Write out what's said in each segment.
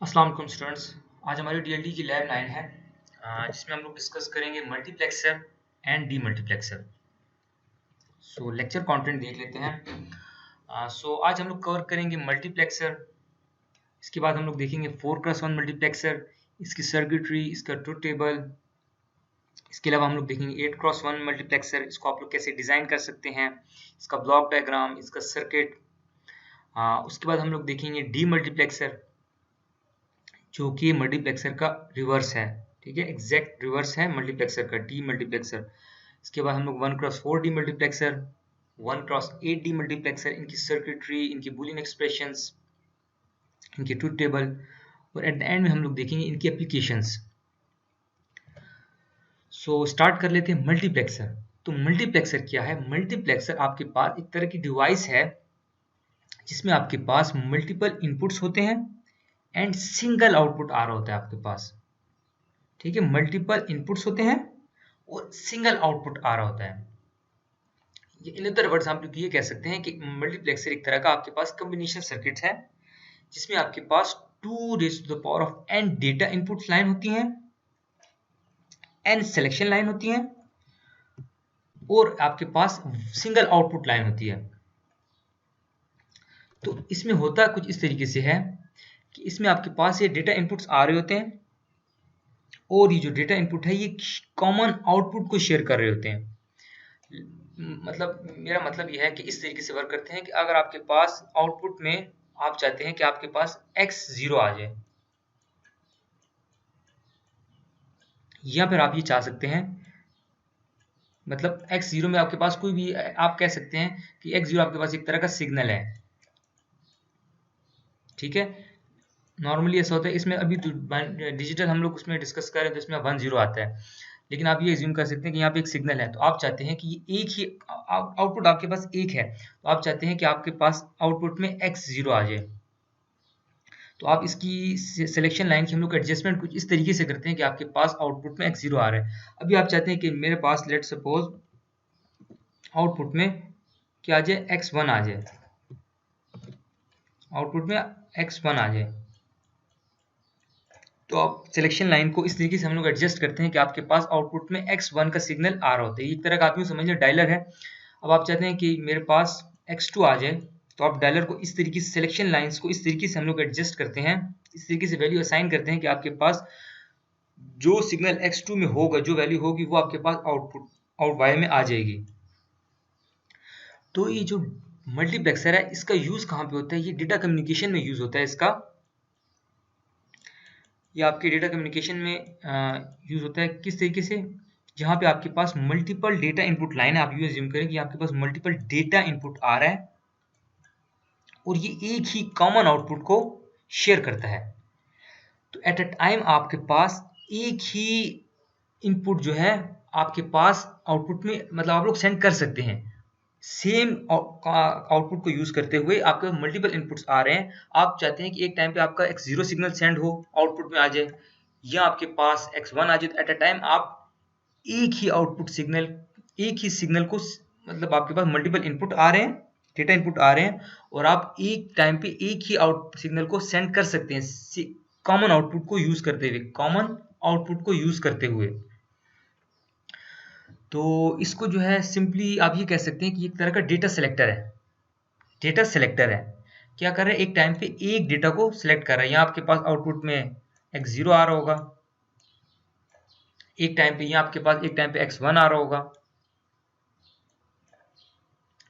अस्सलाम वालेकुम स्टूडेंट्स। आज हमारी डीएलडी की लैब 9 है, जिसमें हम लोग डिस्कस करेंगे multiplexer and demultiplexer. So lecture content देख लेते हैं। आज हम लोग कवर करेंगे मल्टीप्लेक्सर। इसके बाद हम लोग देखेंगे 4x1 मल्टीप्लेक्सर, इसकी सर्किटरी, इसका ट्रुथ टेबल। इसके अलावा हम लोग देखेंगे 8x1 मल्टीप्लेक्सर, इसको आप लोग कैसे डिज़ाइन कर सकते हैं, इसका ब्लॉक डायग्राम, इसका सर्किट। उसके बाद हम लोग देखेंगे डीमल्टीप्लेक्सर, जो कि मल्टीप्लेक्सर का रिवर्स है। ठीक है, एग्जैक्ट रिवर्स है मल्टीप्लेक्सर का, डी मल्टीप्लेक्सर। इसके बाद हम लोग 1x4 D multiplexer, 1x8 D multiplexer, इनकी सर्किटरी, इनकी बूलियन एक्सप्रेशंस, इनकी ट्रुथ टेबल, और एट द एंड में हम लोग देखेंगे इनकी एप्लीकेशंस। स्टार्ट कर लेते हैं मल्टीप्लेक्सर। तो मल्टीप्लेक्सर क्या है? मल्टीप्लेक्सर आपके पास एक तरह की डिवाइस है जिसमें आपके पास मल्टीपल इनपुट्स होते हैं एंड सिंगल आउटपुट आ रहा होता है आपके पास। ठीक है, मल्टीपल इनपुट्स होते हैं और सिंगल आउटपुट आ रहा होता है। इन अदर वर्ड्स हम लोग ये कह सकते हैं कि मल्टीप्लेक्सर एक तरह का आपके पास कॉम्बिनेशन सर्किट है, जिसमें आपके पास 2 raised to the power of n data input line होती हैं, n सिलेक्शन लाइन होती हैं, और आपके पास सिंगल आउटपुट लाइन होती है। तो इसमें होता कुछ इस तरीके से है कि इसमें आपके पास ये डेटा इनपुट्स आ रहे होते हैं, और ये जो डेटा इनपुट है ये कॉमन आउटपुट को शेयर कर रहे होते हैं। मतलब मेरा मतलब यह है कि इस तरीके से वर्क करते हैं कि अगर आपके पास आउटपुट में आप चाहते हैं कि आपके पास x0 आ जाए, या फिर आप ये चाह सकते हैं, मतलब x0 में आपके पास कोई भी, आप कह सकते हैं कि x0 आपके पास एक तरह का सिग्नल है। ठीक है, नॉर्मली ऐसा होता है। इसमें अभी डिजिटल हम लोग उसमें डिस्कस कर रहे हैं तो इसमें 1 0 आता है, लेकिन आप ये एज्यूम कर सकते हैं कि यहाँ पे एक सिग्नल है, तो आप चाहते हैं कि ये एक ही आउटपुट आपके पास एक है, तो आप चाहते हैं कि आपके पास आउटपुट में x0 आ जाए। तो आप इसकी सिलेक्शन लाइन की हम लोग एडजस्टमेंट कुछ इस तरीके से करते हैं कि आपके पास आउटपुट में x0 आ रहा है। अभी आप चाहते हैं कि मेरे पास लेट सपोज आउटपुट में क्या आ जाए, x1 आ जाए, आउटपुट में x1 आ जाए। तो आप सिलेक्शन लाइन को इस तरीके से हम लोग एडजस्ट करते हैं कि आपके पास आउटपुट में x1 का सिग्नल आ रहा होता है। एक तरह का आप यूँ समझिए डायलर है। अब आप चाहते हैं कि मेरे पास x2 आ जाए, तो आप डायलर को इस तरीके से, सिलेक्शन लाइंस को इस तरीके से हम लोग एडजस्ट करते हैं, इस तरीके से वैल्यू असाइन करते हैं कि आपके पास जो सिग्नल x2 में होगा, जो वैल्यू होगी, वो आपके पास आउट y में आ जाएगी। तो ये जो मल्टीप्लेक्सर है, इसका यूज कहाँ पे होता है? ये डेटा कम्युनिकेशन में यूज होता है इसका। ये आपके डेटा कम्युनिकेशन में यूज होता है किस तरीके से? जहाँ पे आपके पास मल्टीपल डेटा इनपुट लाइन है, आप ये अज्यूम करें कि आपके पास मल्टीपल डेटा इनपुट आ रहा है और ये एक ही कॉमन आउटपुट को शेयर करता है। तो एट अ टाइम आपके पास एक ही इनपुट जो है आपके पास आउटपुट में, मतलब आप लोग सेंड कर सकते हैं। सेम आउटपुट को यूज करते हुए आपके मल्टीपल इनपुट्स आ रहे हैं, आप चाहते हैं कि एक टाइम पे आपका x0 सिग्नल सेंड हो, आउटपुट में आ जाए, या आपके पास x1 आ जाए। एट अ टाइम आप एक ही आउटपुट सिग्नल, एक ही सिग्नल को, मतलब आपके पास मल्टीपल इनपुट आ रहे हैं, डेटा इनपुट आ रहे हैं, और आप एक टाइम पे एक ही आउट सिग्नल को सेंड कर सकते हैं कॉमन आउटपुट को यूज करते हुए, कॉमन आउटपुट को यूज करते हुए। तो इसको जो है सिंपली आप ये कह सकते हैं कि एक तरह का डेटा सिलेक्टर है। डेटा सिलेक्टर है, क्या कर रहा है, एक टाइम पे एक डेटा को सिलेक्ट कर रहा है। यहाँ आपके पास आउटपुट में x0 आ रहा होगा, एक टाइम पे यहाँ आपके पास एक टाइम पे x1 आ रहा होगा।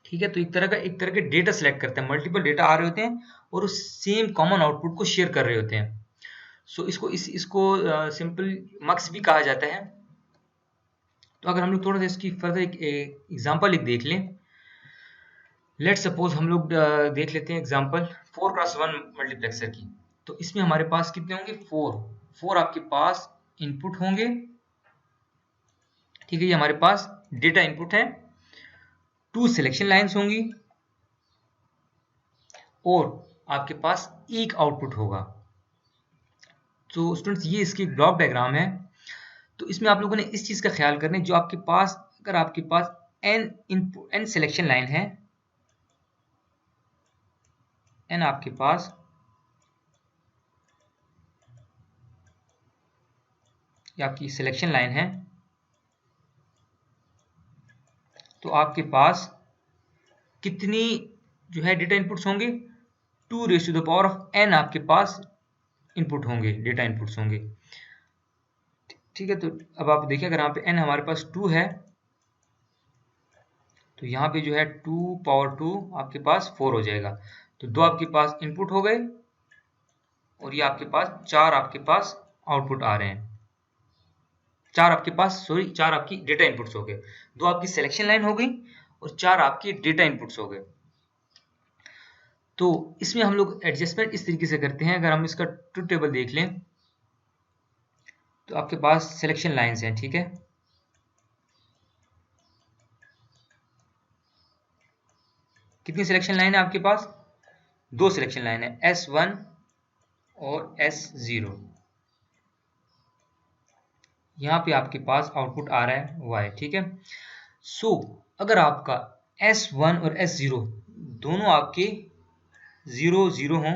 ठीक है, तो एक तरह के डेटा सिलेक्ट करते हैं, मल्टीपल डेटा आ रहे होते हैं और उस सेम कॉमन आउटपुट को शेयर कर रहे होते हैं। इसको सिंपल मक्स भी कहा जाता है। तो अगर हम लोग थोड़ा सा इसकी फर्दर एक एग्जांपल एक देख लें, लेट सपोज हम लोग देख लेते हैं एग्जांपल 4x1 मल्टीप्लेक्सर की। तो इसमें हमारे पास कितने होंगे, 4 आपके पास इनपुट होंगे। ठीक है, ये हमारे पास डेटा इनपुट है, 2 सिलेक्शन लाइंस होंगी, और आपके पास एक आउटपुट होगा। तो स्टूडेंट्स ये इसकी ब्लॉक डायग्राम है। तो इसमें आप लोगों ने इस चीज का ख्याल करना है, जो आपके पास, अगर आपके पास n input, n selection line है, n आपके पास ये आपकी सिलेक्शन लाइन है, तो आपके पास कितनी जो है डेटा इनपुट्स होंगे, 2⁻⁴ आपके पास इनपुट होंगे, डेटा इनपुट्स होंगे। ठीक है, तो अब आप देखिए अगर यहाँ पे n हमारे पास 2 है तो यहाँ पे जो है 2⁻2 आपके पास 4 हो जाएगा। तो 2 आपके पास इनपुट हो गए और ये आपके पास 4 आपके पास आउटपुट आ रहे हैं। 4 आपकी डेटा इनपुट्स हो गए। 2 आपकी सिलेक्शन लाइन हो गई और 4 आपकी डेटा इनपुट्स हो गए। तो इसमें हम लोग एडजस्टमेंट इस तरीके से करते हैं। अगर हम इसका ट्रुथ टेबल देख लें तो आपके पास सिलेक्शन लाइंस हैं, ठीक है। कितनी सिलेक्शन लाइन है आपके पास? 2 सिलेक्शन लाइन है, S1 और S0। यहाँ पे आपके पास आउटपुट आ रहा है Y, ठीक है। सो अगर आपका S1 और S0 दोनों आपके 0 0 हों,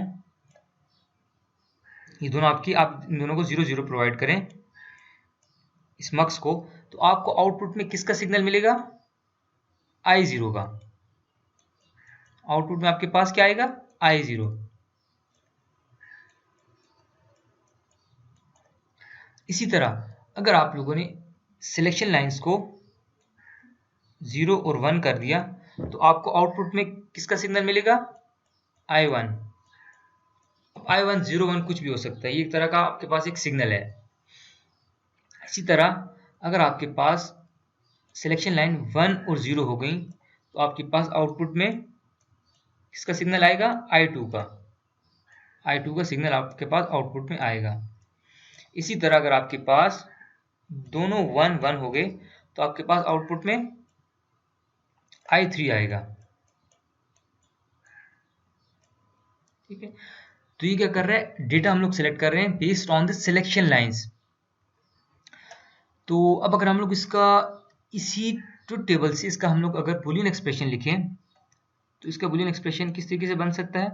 ये दोनों आपकी, आप इन दोनों को 0 0 प्रोवाइड करें इस मक्स को, तो आपको आउटपुट में किसका सिग्नल मिलेगा? I0 का। आउटपुट में आपके पास क्या आएगा? I0। इसी तरह अगर आप लोगों ने सिलेक्शन लाइंस को 0 और 1 कर दिया तो आपको आउटपुट में किसका सिग्नल मिलेगा? I1। I1 0 1 कुछ भी हो सकता है, ये एक तरह का आपके पास एक सिग्नल है। इसी तरह अगर आपके पास सिलेक्शन लाइन 1 और 0 हो गई तो आपके पास आउटपुट में किसका सिग्नल आएगा? I2 का। I2 का सिग्नल आपके पास आउटपुट में आएगा। इसी तरह अगर आपके पास दोनों 1 1 हो गए तो आपके पास आउटपुट में I3 आएगा, ठीक है। तो ये क्या कर रहा है? डेटा हम लोग सिलेक्ट कर रहे हैं based on the selection lines. तो अब अगर हम लोग इसका इसी ट्रुथ टेबल से इसका हम लोग अगर बूलियन एक्सप्रेशन लिखें तो इसका बूलियन एक्सप्रेशन किस तरीके से बन सकता है?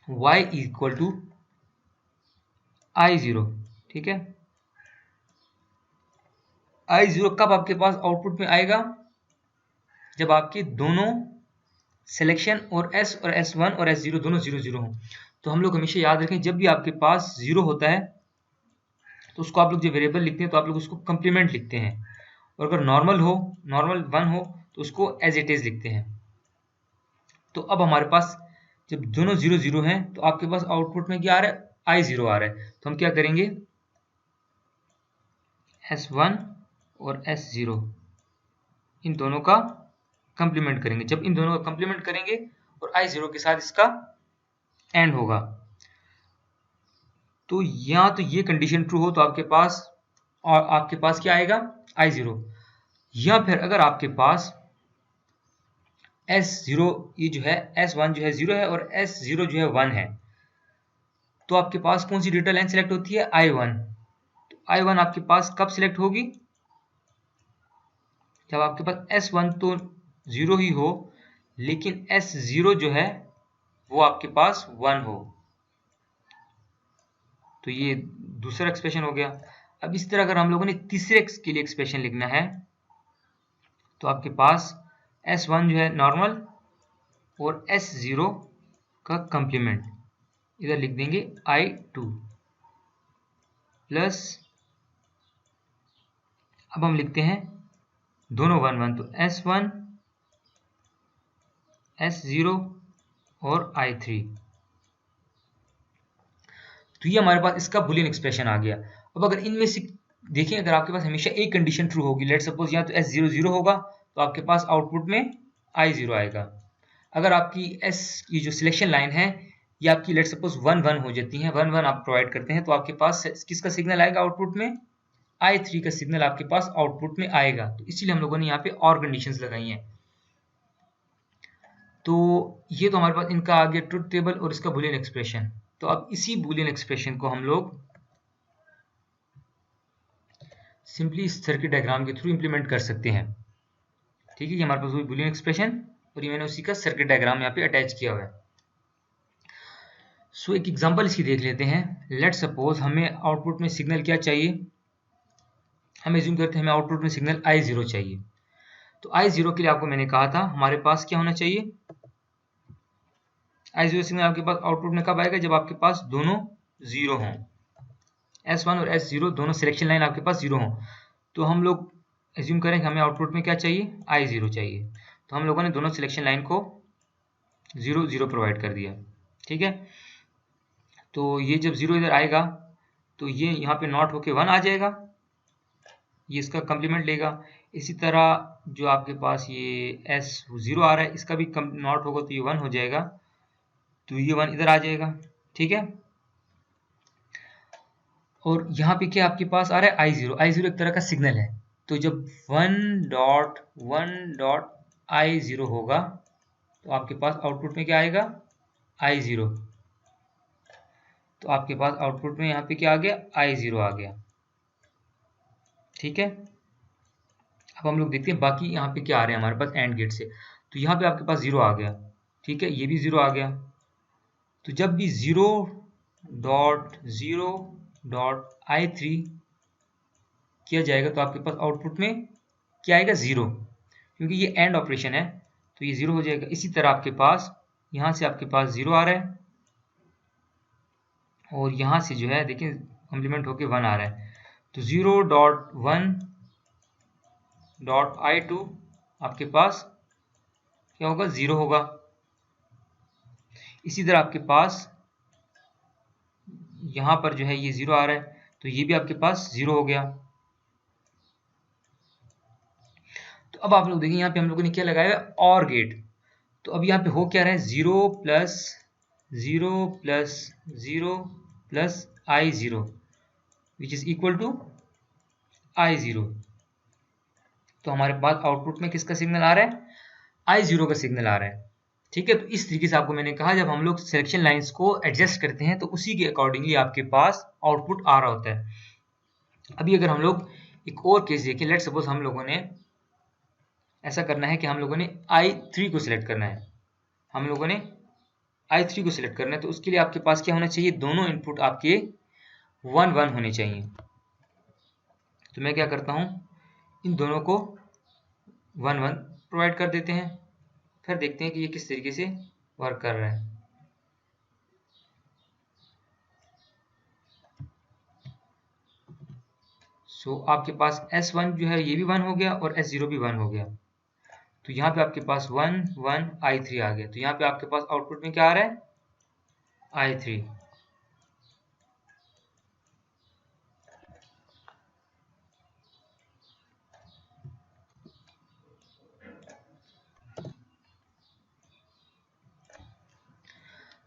y इक्वल टू I0, ठीक है। I0 कब आपके पास आउटपुट में आएगा? जब आपके दोनों सिलेक्शन और S और S1 और S0 दोनों 0 0 हो। तो हम लोग हमेशा याद रखें, जब भी आपके पास 0 होता है तो उसको आप लोग जो वेरिएबल लिखते हैं तो आप लोग उसको कंप्लीमेंट लिखते हैं, और अगर नॉर्मल 1 हो तो उसको एज इट इज लिखते हैं। तो अब हमारे पास जब दोनों 0 0 हैं तो आपके पास आउटपुट में क्या आ रहा है? I0 आ रहा है। तो हम क्या करेंगे? S1 और S0 इन दोनों का कंप्लीमेंट करेंगे। जब इन दोनों का कंप्लीमेंट करेंगे और I0 के साथ इसका एंड होगा, तो या तो ये कंडीशन ट्रू हो तो आपके पास क्या आएगा? I0। या फिर अगर आपके पास S0 ये जो है S1 जो है 0 है और S0 जो है 1 है, तो आपके पास कौन सी डेटा लाइन सिलेक्ट होती है? I1। तो I1 आपके पास कब सिलेक्ट होगी? जब आपके पास S1 तो 0 ही हो लेकिन S0 जो है वो आपके पास 1 हो। तो ये दूसरा एक्सप्रेशन हो गया। अब इस तरह अगर हम लोगों ने तीसरे के लिए एक्सप्रेशन लिखना है तो आपके पास S1 जो है नॉर्मल और S0 का कंप्लीमेंट इधर लिख देंगे I2 प्लस, अब हम लिखते हैं दोनों 1 1 तो S1 S0 और I3। तो ये हमारे पास इसका बुलियन एक्सप्रेशन आ गया। अब अगर इनमें से देखें, अगर आपके पास हमेशा एक कंडीशन ट्रू होगी, लेट सपोज या तो S0 0 होगा तो आपके पास आउटपुट में I0 आएगा। अगर आपकी ये जो सिलेक्शन लाइन है ये आपकी लेट सपोज 1 1 हो जाती है, 1 1 आप प्रोवाइड करते हैं, तो आपके पास किसका सिग्नल आएगा आउटपुट में? I3 का सिग्नल आपके पास आउटपुट में आएगा। तो इसीलिए हम लोगों ने यहाँ पे और कंडीशंस लगाई हैं। तो ये तो हमारे पास इनका आ गया ट्रुथ टेबल और इसका बुलियन एक्सप्रेशन। तो अब इसी बुलियन एक्सप्रेशन को हम लोग सिंपली सर्किट डायग्राम के थ्रू इंप्लीमेंट कर सकते हैं, ठीक है। ये हमारे पास वही बुलियन एक्सप्रेशन और ये मैंने उसी का सर्किट डायग्राम यहाँ पे अटैच किया हुआ है। सो एक एग्जांपल इसकी देख लेते हैं। लेट सपोज हमें आउटपुट में सिग्नल क्या चाहिए? हम एज्यूम करते हैं हमें आउटपुट में सिग्नल I0 चाहिए। तो I0 के लिए आपको मैंने कहा था हमारे पास क्या होना चाहिए, I0 सिग्नल आपके पास आउटपुट में कब आएगा, जब आपके पास दोनों जीरो हों, S1 और S0 दोनों सिलेक्शन लाइन आपके पास जीरो हों। तो हम लोग एज्यूम करें कि हमें आउटपुट में क्या चाहिए, I0 चाहिए। तो हम लोगों ने दोनों सिलेक्शन लाइन को 0 0 प्रोवाइड कर दिया, ठीक है। तो ये जब 0 इधर आएगा तो ये यहाँ पे नॉट होके 1 आ जाएगा, ये इसका कम्प्लीमेंट लेगा। इसी तरह जो आपके पास ये S0 आ रहा है इसका भी नॉट होगा तो ये 1 हो जाएगा, तो ये 1 इधर आ जाएगा, ठीक है। और यहाँ पे क्या आपके पास आ रहा है I0, I0 एक तरह का सिग्नल है। तो जब 1.1 I0 होगा तो आपके पास आउटपुट में क्या आएगा, I0। तो आपके पास आउटपुट में यहाँ पे क्या आ गया, I0 आ गया, ठीक है। अब हम लोग देखते हैं बाकी यहाँ पे क्या आ रहे हैं हमारे पास एंड गेट से। तो यहाँ पे आपके पास 0 आ गया, ठीक है, ये भी 0 आ गया। तो जब भी 0.0.I3 किया जाएगा तो आपके पास आउटपुट में क्या आएगा, 0, क्योंकि ये एंड ऑपरेशन है तो ये 0 हो जाएगा। इसी तरह आपके पास यहाँ से आपके पास 0 आ रहा है और यहाँ से जो है देखिए कम्प्लीमेंट होके 1 आ रहा है। तो 0.1.I2 आपके पास क्या होगा, 0 होगा। इसी तरह आपके पास यहाँ पर जो है ये 0 आ रहा है तो ये भी आपके पास 0 हो गया। तो अब आप लोग देखिए यहाँ पे हम लोगों ने क्या लगाया है, और गेट। तो अब यहाँ पे हो क्या रहा है, 0 plus 0 plus 0 plus I0 which is equal to I0। तो हमारे पास आउटपुट में किसका सिग्नल आ रहा है, I0 का सिग्नल आ रहा है, ठीक है। तो इस तरीके से आपको मैंने कहा जब हम लोग सिलेक्शन लाइंस को एडजस्ट करते हैं तो उसी के अकॉर्डिंगली आपके पास आउटपुट आ रहा होता है। अभी अगर हम लोग एक और केस देखें, लेट सपोज हम लोगों ने ऐसा करना है कि हम लोगों ने I3 को सिलेक्ट करना है, हम लोगों ने I3 को सिलेक्ट करना है। तो उसके लिए आपके पास क्या होना चाहिए, दोनों इनपुट आपके 1 1 होने चाहिए। तो मैं क्या करता हूँ, इन दोनों को 1 1 प्रोवाइड कर देते हैं, फिर देखते हैं कि ये किस तरीके से वर्क कर रहा है। सो आपके पास S1 जो है ये भी 1 हो गया और S0 भी 1 हो गया। तो यहाँ पे आपके पास 1 1 I3 आ गया। तो यहाँ पे आपके पास आउटपुट में क्या आ रहा है, I3।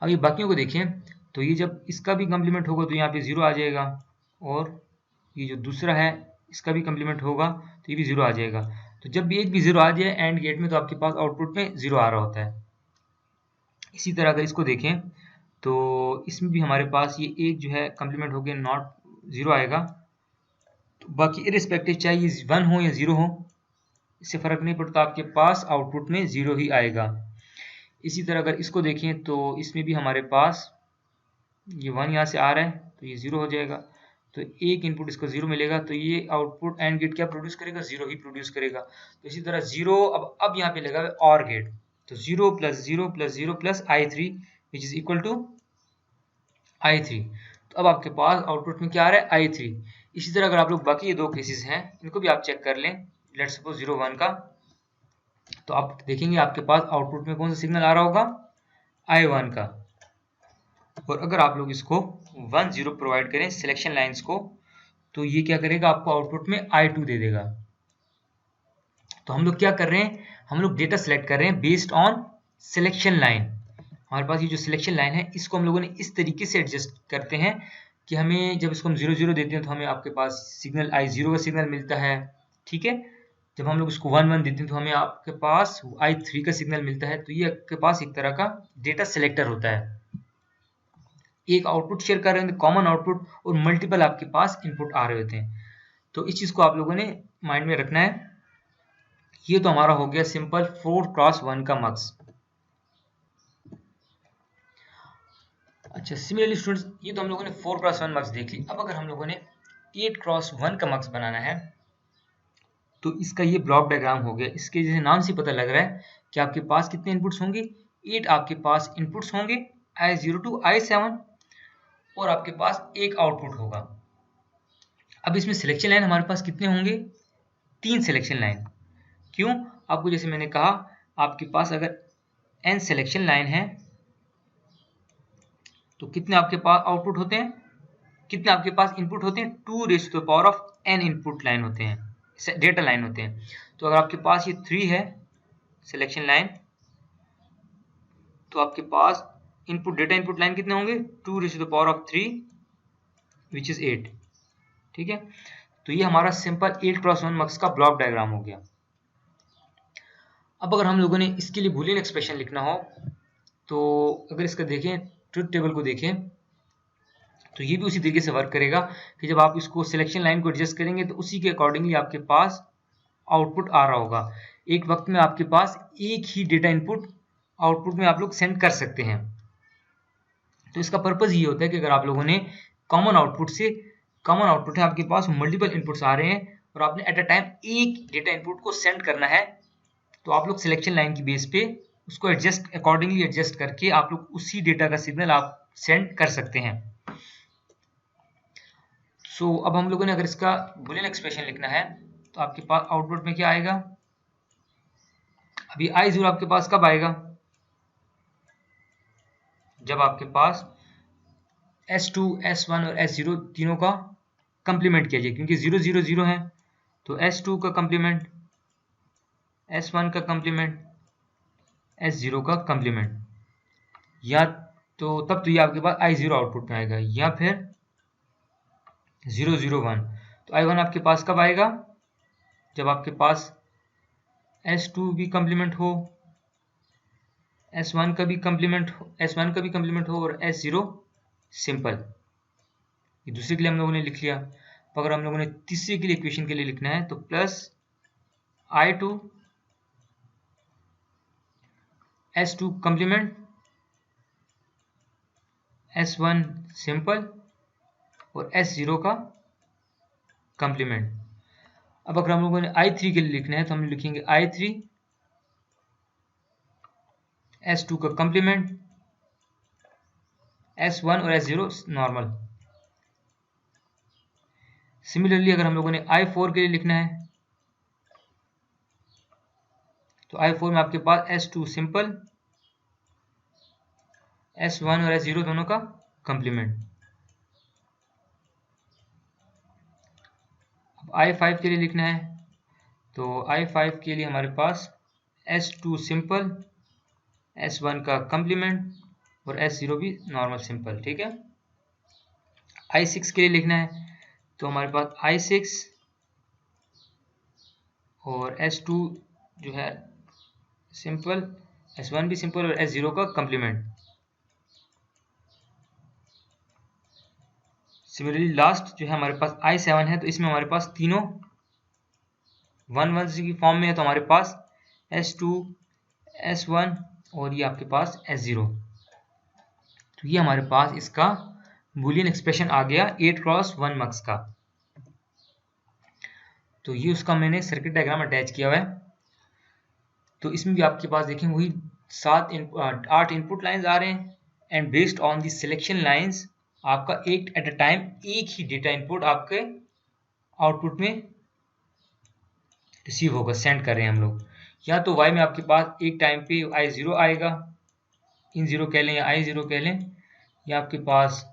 अब ये बाकियों को देखें तो ये जब इसका भी कम्प्लीमेंट होगा तो यहाँ पे 0 आ जाएगा, और ये जो दूसरा है इसका भी कम्प्लीमेंट होगा तो ये भी 0 आ जाएगा। तो जब भी एक भी 0 आ जाए एंड गेट में तो आपके पास आउटपुट में 0 आ रहा होता है। इसी तरह अगर इसको देखें तो इसमें भी हमारे पास ये एक जो है कम्प्लीमेंट हो गया, नॉट 0 आएगा। तो बाकी इरिस्पेक्टिव चाहे ये 1 हो या 0 हो, इससे फ़र्क नहीं पड़ता, आपके पास आउटपुट में 0 ही आएगा। इसी तरह अगर इसको देखें तो इसमें भी हमारे पास ये 1 यहाँ से आ रहा है तो ये 0 हो जाएगा। तो एक इनपुट इसको 0 मिलेगा तो ये आउटपुट एंड गेट क्या प्रोड्यूस करेगा, 0 ही प्रोड्यूस करेगा। तो इसी तरह 0 अब यहाँ पे लगा है और गेट, तो 0 plus 0 plus 0 plus I3 which is equal to I3। तो अब आपके पास आउटपुट में क्या आ रहा है, I3। इसी तरह अगर आप लोग बाकी ये दो केसेस हैं इनको भी आप चेक कर लें, लेट्स सपोज 0 1 का, तो आप देखेंगे आपके पास आउटपुट में कौन सा सिग्नल आ रहा होगा, I1 का। और अगर आप लोग इसको 1 0 प्रोवाइड करें सिलेक्शन लाइंस को तो ये क्या करेगा, आपको आउटपुट में I2 दे देगा। तो हम लोग क्या कर रहे हैं, हम लोग डेटा सेलेक्ट कर रहे हैं बेस्ड ऑन सिलेक्शन लाइन। हमारे पास ये जो सिलेक्शन लाइन है इसको हम लोगों ने इस तरीके से एडजस्ट करते हैं कि हमें जब इसको हम 0 0 देते हैं तो हमें आपके पास सिग्नल I0 का सिग्नल मिलता है, ठीक है। जब हम लोग इसको 1 1 देते हैं तो हमें आपके पास I3 का सिग्नल मिलता है। तो ये आपके पास एक तरह का डेटा सेलेक्टर होता है, एक आउटपुट शेयर कर रहे हैं कॉमन आउटपुट और मल्टीपल आपके पास इनपुट आ रहे होते हैं। तो इस चीज को आप लोगों ने माइंड में रखना है। ये तो हमारा हो गया सिंपल 4x1 का मक्स। अच्छा, सिमिलरली स्टूडेंट्स ये तो हम लोगों ने 4x1 मक्स देख ली। अब अगर हम लोगों ने 8x1 का मक्स बनाना है तो इसका ये ब्लॉक डायग्राम हो गया। इसके जैसे नाम से पता लग रहा है कि आपके पास कितने इनपुट्स होंगे, 8 आपके पास इनपुट्स होंगे I0 to I7 और आपके पास एक आउटपुट होगा। अब इसमें सिलेक्शन लाइन हमारे पास कितने होंगे, 3 सिलेक्शन लाइन। क्यों, आपको जैसे मैंने कहा आपके पास अगर n सिलेक्शन लाइन है तो कितने आपके पास आउटपुट होते हैं, कितने आपके पास इनपुट होते हैं, 2⁻n इनपुट लाइन होते हैं, डेटा लाइन होते हैं। तो अगर आपके पास ये 3 है सिलेक्शन लाइन तो आपके पास इनपुट डेटा इनपुट लाइन कितने होंगे, 2⁻3 विच इज 8। ठीक है, तो ये हमारा सिंपल 8x1 मक्स का ब्लॉक डायग्राम हो गया। अब अगर हम लोगों ने इसके लिए बूलियन एक्सप्रेशन लिखना हो तो अगर इसका देखें, ट्रुथ टेबल को देखें तो ये भी उसी तरीके से वर्क करेगा कि जब आप इसको सिलेक्शन लाइन को एडजस्ट करेंगे तो उसी के अकॉर्डिंगली आपके पास आउटपुट आ रहा होगा। एक वक्त में आपके पास एक ही डेटा इनपुट आउटपुट में आप लोग सेंड कर सकते हैं। तो इसका पर्पज ये होता है कि अगर आप लोगों ने कॉमन आउटपुट है, आपके पास मल्टीपल इनपुट्स आ रहे हैं और आपने एट अ टाइम एक डेटा इनपुट को सेंड करना है, तो आप लोग सिलेक्शन लाइन की बेस पे उसको अकॉर्डिंगली एडजस्ट करके आप लोग उसी डेटा का सिग्नल आप सेंड कर सकते हैं। सो अब हम लोगों ने अगर इसका बूलियन एक्सप्रेशन लिखना है तो आपके पास आउटपुट में क्या आएगा, अभी I0 आपके पास कब आएगा, जब आपके पास S2, S1 और S0 तीनों का कंप्लीमेंट किया जाए, क्योंकि 0 0 0 है तो S2 का कंप्लीमेंट, S1 का कंप्लीमेंट, S0 का कंप्लीमेंट, या तो तब तो ये आपके पास I0 आउटपुट में आएगा, या फिर 0 0 1। तो I1 आपके पास कब आएगा, जब आपके पास S2 भी कंप्लीमेंट हो, S1 का भी कंप्लीमेंट हो और S0 सिंपल। ये दूसरे के लिए हम लोगों ने लिख लिया। तो अगर हम लोगों ने तीसरे के लिए इक्वेशन के लिए लिखना है तो plus I2 S2 complement, S1 simple और S0 का कंप्लीमेंट। अब अगर हम लोगों ने I3 के लिए लिखना है तो हम लिखेंगे I3 S2 का कंप्लीमेंट, S1 और S0 नॉर्मल। सिमिलरली अगर हम लोगों ने I4 के लिए लिखना है तो I4 में आपके पास S2 सिंपल, S1 और S0 दोनों का कंप्लीमेंट। अब I5 के लिए लिखना है तो I5 के लिए हमारे पास S2 सिंपल, S1 का कंप्लीमेंट और S0 भी नॉर्मल सिंपल। ठीक है, I6 के लिए लिखना है तो हमारे पास I6 और S2 जो है सिंपल, S1 भी सिंपल और S0 का कंप्लीमेंट। सिमिलरली लास्ट जो है हमारे पास I7 है तो इसमें हमारे पास तीनों 1 1 की फॉर्म में है, तो हमारे पास S2 S1 और ये आपके पास S0। तो ये हमारे पास इसका बूलियन एक्सप्रेशन आ गया 8x1 मक्स का। तो ये उसका मैंने सर्किट डायग्राम अटैच किया हुआ है। तो इसमें भी आपके पास देखें वही 8 इनपुट लाइंस आ रहे हैं and based on the selection lines आपका एक एट अ टाइम एक ही डेटा इनपुट आपके आउटपुट में रिसीव होगा, सेंड कर रहे हैं हम लोग। या तो y में आपके पास एक टाइम पे I0 आएगा, इन 0 कह लें या I0 कह लें, या आपके पास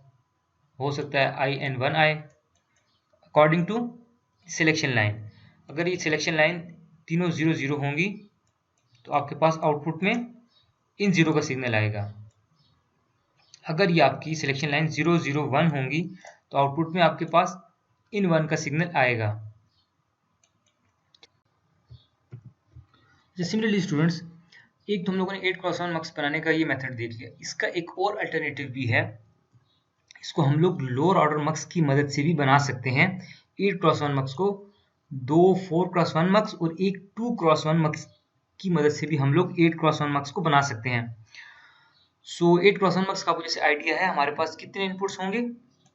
हो सकता है IN1 आए अकॉर्डिंग टू सिलेक्शन लाइन। अगर ये सिलेक्शन लाइन तीनों 0 0 होंगी तो आपके पास आउटपुट में इन 0 का सिग्नल आएगा। अगर ये आपकी सिलेक्शन लाइन 0 0 1 होंगी तो आउटपुट में आपके पास इन 1 का सिग्नल आएगा। सिमिलरली स्टूडेंट्स, एक तो हम लोगों ने 8x1 मक्स बनाने का ये मेथड देख लिया। इसका एक और अल्टरनेटिव भी है, इसको हम लोग लोअर ऑर्डर मक्स की मदद से भी बना सकते हैं। 8x1 मक्स को 2 4x1 मक्स और एक 2x1 मक्स की मदद से भी हम लोग 8x1 मक्स को बना सकते हैं। सो 8x1 मक्स का आपको जैसे आइडिया है, हमारे पास कितने इनपुट्स होंगे,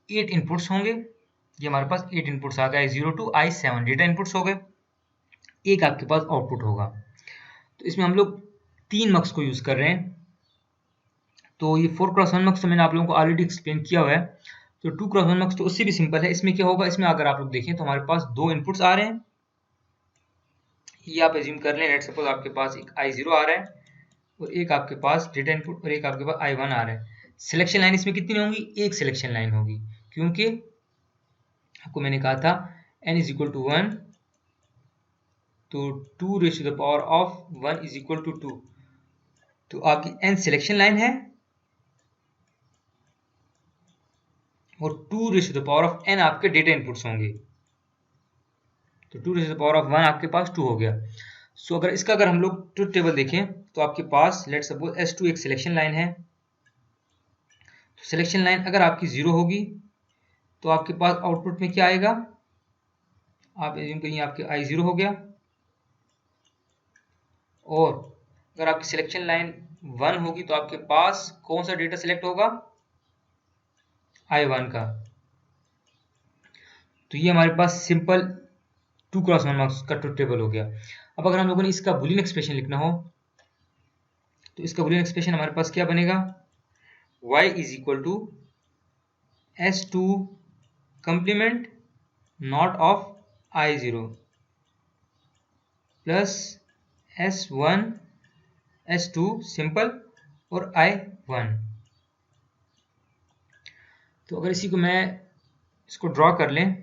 8 इनपुट्स होंगे। ये हमारे पास 8 इनपुट्स आ गए, I0 to I7 data inputs हो गए। एक आपके पास आउटपुट होगा। तो इसमें हम लोग 3 मक्स को यूज कर रहे हैं। तो ये 4x1 मक्स तो मैंने आप लोगों को ऑलरेडी एक्सप्लेन किया हुआ है। तो 2x1 मक्स तो उससे भी सिंपल है। इसमें क्या होगा, इसमें अगर आप लोग देखें तो हमारे पास 2 इनपुट्स आ रहे हैं। ये आप एज्यूम कर लें, लेट्स सपोज आपके पास एक I0 आ रहा है और एक आपके पास डेटा इनपुट और एक आपके पास I1 आ रहा है। सिलेक्शन लाइन इसमें कितनी होंगी, एक सिलेक्शन लाइन होगी, क्योंकि आपको मैंने कहा था n इज इक्वल टू 1, तो 2 raise to the power of 1 is equal to 2। तो आपकी n सिलेक्शन लाइन है और 2 raise to the power of n आपके डेटा इनपुट्स होंगे। तो 2 raise to the power of 1 आपके पास 2 हो गया। सो अगर इसका अगर हम लोग ट्रुथ टेबल देखें तो आपके पास लेट सपोज S2 एक सिलेक्शन लाइन है। तो सिलेक्शन लाइन अगर आपकी 0 होगी तो आपके पास आउटपुट में क्या आएगा, आप एज्यूम करिए आपके I0 हो गया। और अगर आपकी सिलेक्शन लाइन 1 होगी तो आपके पास कौन सा डेटा सिलेक्ट होगा, I1 का। तो ये हमारे पास सिंपल 2x1 मार्क्स का ट्रुथ टेबल हो गया। अब अगर हम लोगों ने इसका बूलियन एक्सप्रेशन लिखना हो तो इसका बूलियन एक्सप्रेशन हमारे पास क्या बनेगा, y is equal to S2 complement not of I0 plus S1 S2 simple और I1। तो अगर इसी को मैं इसको ड्रॉ कर लें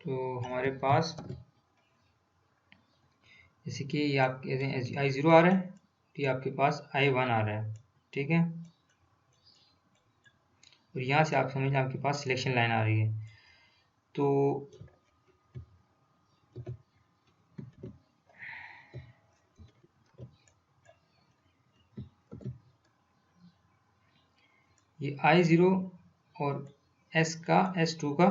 तो हमारे पास जैसे कि ये आपके I0 आ रहा है, तो ये आपके पास I1 आ रहा है, ठीक है। और यहाँ से आप समझ लें आपके पास सिलेक्शन लाइन आ रही है। तो ये I0 और S का S2 का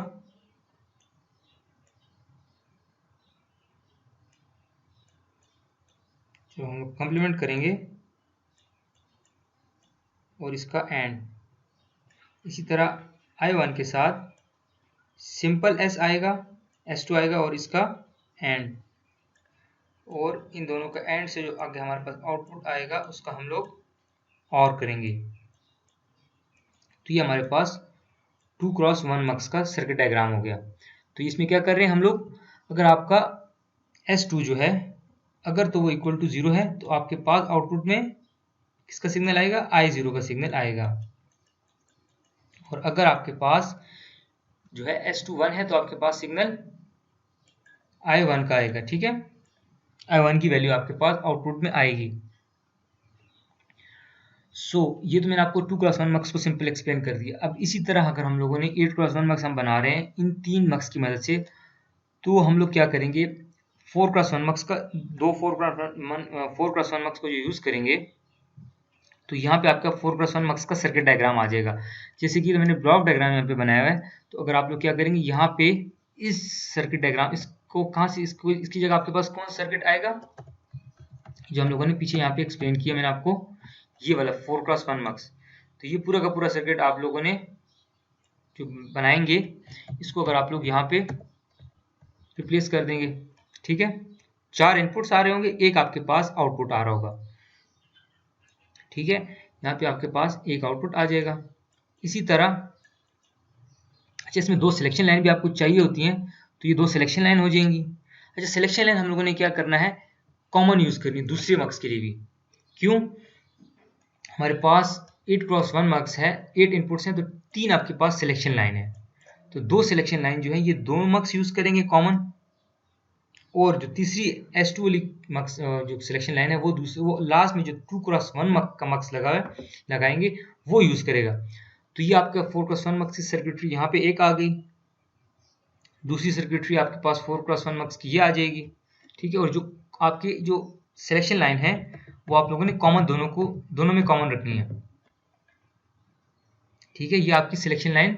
जो हम लोग कंप्लीमेंट करेंगे और इसका एंड, इसी तरह I1 के साथ सिंपल S आएगा, S2 आएगा और इसका एंड, और इन दोनों का एंड से जो आगे हमारे पास आउटपुट आएगा उसका हम लोग और करेंगे। तो ये हमारे पास 2x1 मक्स का सर्किट डायग्राम हो गया। तो इसमें क्या कर रहे हैं हम लोग, अगर आपका S2 जो है अगर तो वो इक्वल टू 0 है तो आपके पास आउटपुट में किसका सिग्नल आएगा, I0 का सिग्नल आएगा। और अगर आपके पास जो है S2 1 है तो आपके पास सिग्नल I1 का आएगा, ठीक है। I1 की वैल्यू आपके पास आउटपुट में आएगी। ये तो मैंने आपको 2x1 मक्स को सिंपल एक्सप्लेन कर दिया। अब इसी तरह अगर हम लोगों ने 8x1 मक्स हम बना रहे हैं इन 3 मक्स की मदद से, तो हम लोग क्या करेंगे, 4x1 मक्स का 4x1 मक्स को जो यूज करेंगे तो यहाँ पे आपका 4x1 मक्स का सर्किट डायग्राम आ जाएगा। जैसे कि तो मैंने ब्लॉक डायग्राम यहाँ पे बनाया हुआ है। तो अगर आप लोग क्या करेंगे, यहाँ पे इस सर्किट डायग्राम इसको कहाँ से इसको इसकी जगह आपके पास कौन सा सर्किट आएगा, जो हम लोगों ने पीछे यहाँ पे एक्सप्लेन किया मैंने आपको, ये वाला 4x1 मक्स। तो ये पूरा का पूरा सर्किट आप लोगों ने जो बनाएंगे इसको अगर आप लोग यहाँ पे रिप्लेस कर देंगे, ठीक है। 4 इनपुट्स आ रहे होंगे, एक आपके पास आउटपुट आ रहा होगा, ठीक है। यहाँ पे आपके पास एक आउटपुट आ जाएगा। इसी तरह अच्छा, इसमें 2 सिलेक्शन लाइन भी आपको चाहिए होती हैं, तो ये 2 सिलेक्शन लाइन हो जाएंगी। अच्छा, सिलेक्शन लाइन हम लोगों ने क्या करना है, कॉमन यूज करनी है दूसरे मक्स के लिए भी। क्यों, हमारे पास 8x1 मक्स है, 8 इनपुट्स हैं, तो 3 आपके पास सिलेक्शन लाइन है। तो 2 सिलेक्शन लाइन जो है ये दोनों मक्स यूज करेंगे कॉमन, और जो तीसरी S2 वाली मक्स जो सिलेक्शन लाइन है वो दूसरी, वो लास्ट में जो 2x1 का मक्स लगाएंगे वो यूज करेगा। तो ये आपका 4x1 मक्स की सर्किटरी यहाँ पे एक आ गई, दूसरी सर्किटरी आपके पास 4x1 मक्स की ये आ जाएगी, ठीक है। और जो आपकी जो सिलेक्शन लाइन है वो आप लोगों ने कॉमन दोनों में कॉमन रखनी है, ठीक है। ये आपकी सिलेक्शन लाइन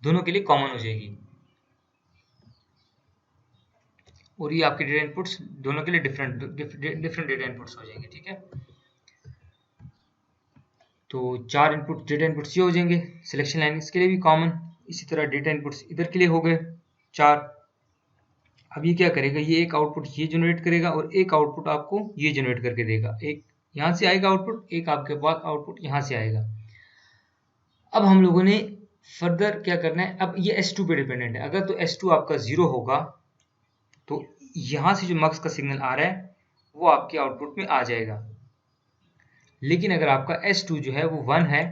दोनों के लिए कॉमन हो जाएगी, और ये आपके डेटा इनपुट्स दोनों के लिए डिफरेंट डेटा इनपुट्स हो जाएंगे, ठीक है। तो 4 इनपुट डेटा इनपुट्स ये हो जाएंगे, सिलेक्शन लाइन इसके लिए भी कॉमन, इसी तरह डेटा इनपुट्स इधर के लिए हो गए 4। अब ये क्या करेगा, ये एक आउटपुट ये जनरेट करेगा और एक आउटपुट आपको ये जनरेट करके देगा। एक यहाँ से आएगा आउटपुट, एक आपके पास आउटपुट यहाँ से आएगा। अब हम लोगों ने फर्दर क्या करना है, अब ये S2 पे डिपेंडेंट है। अगर तो S2 आपका 0 होगा तो यहाँ से जो मक्स का सिग्नल आ रहा है वो आपके आउटपुट में आ जाएगा। लेकिन अगर आपका S2 जो है वो 1 है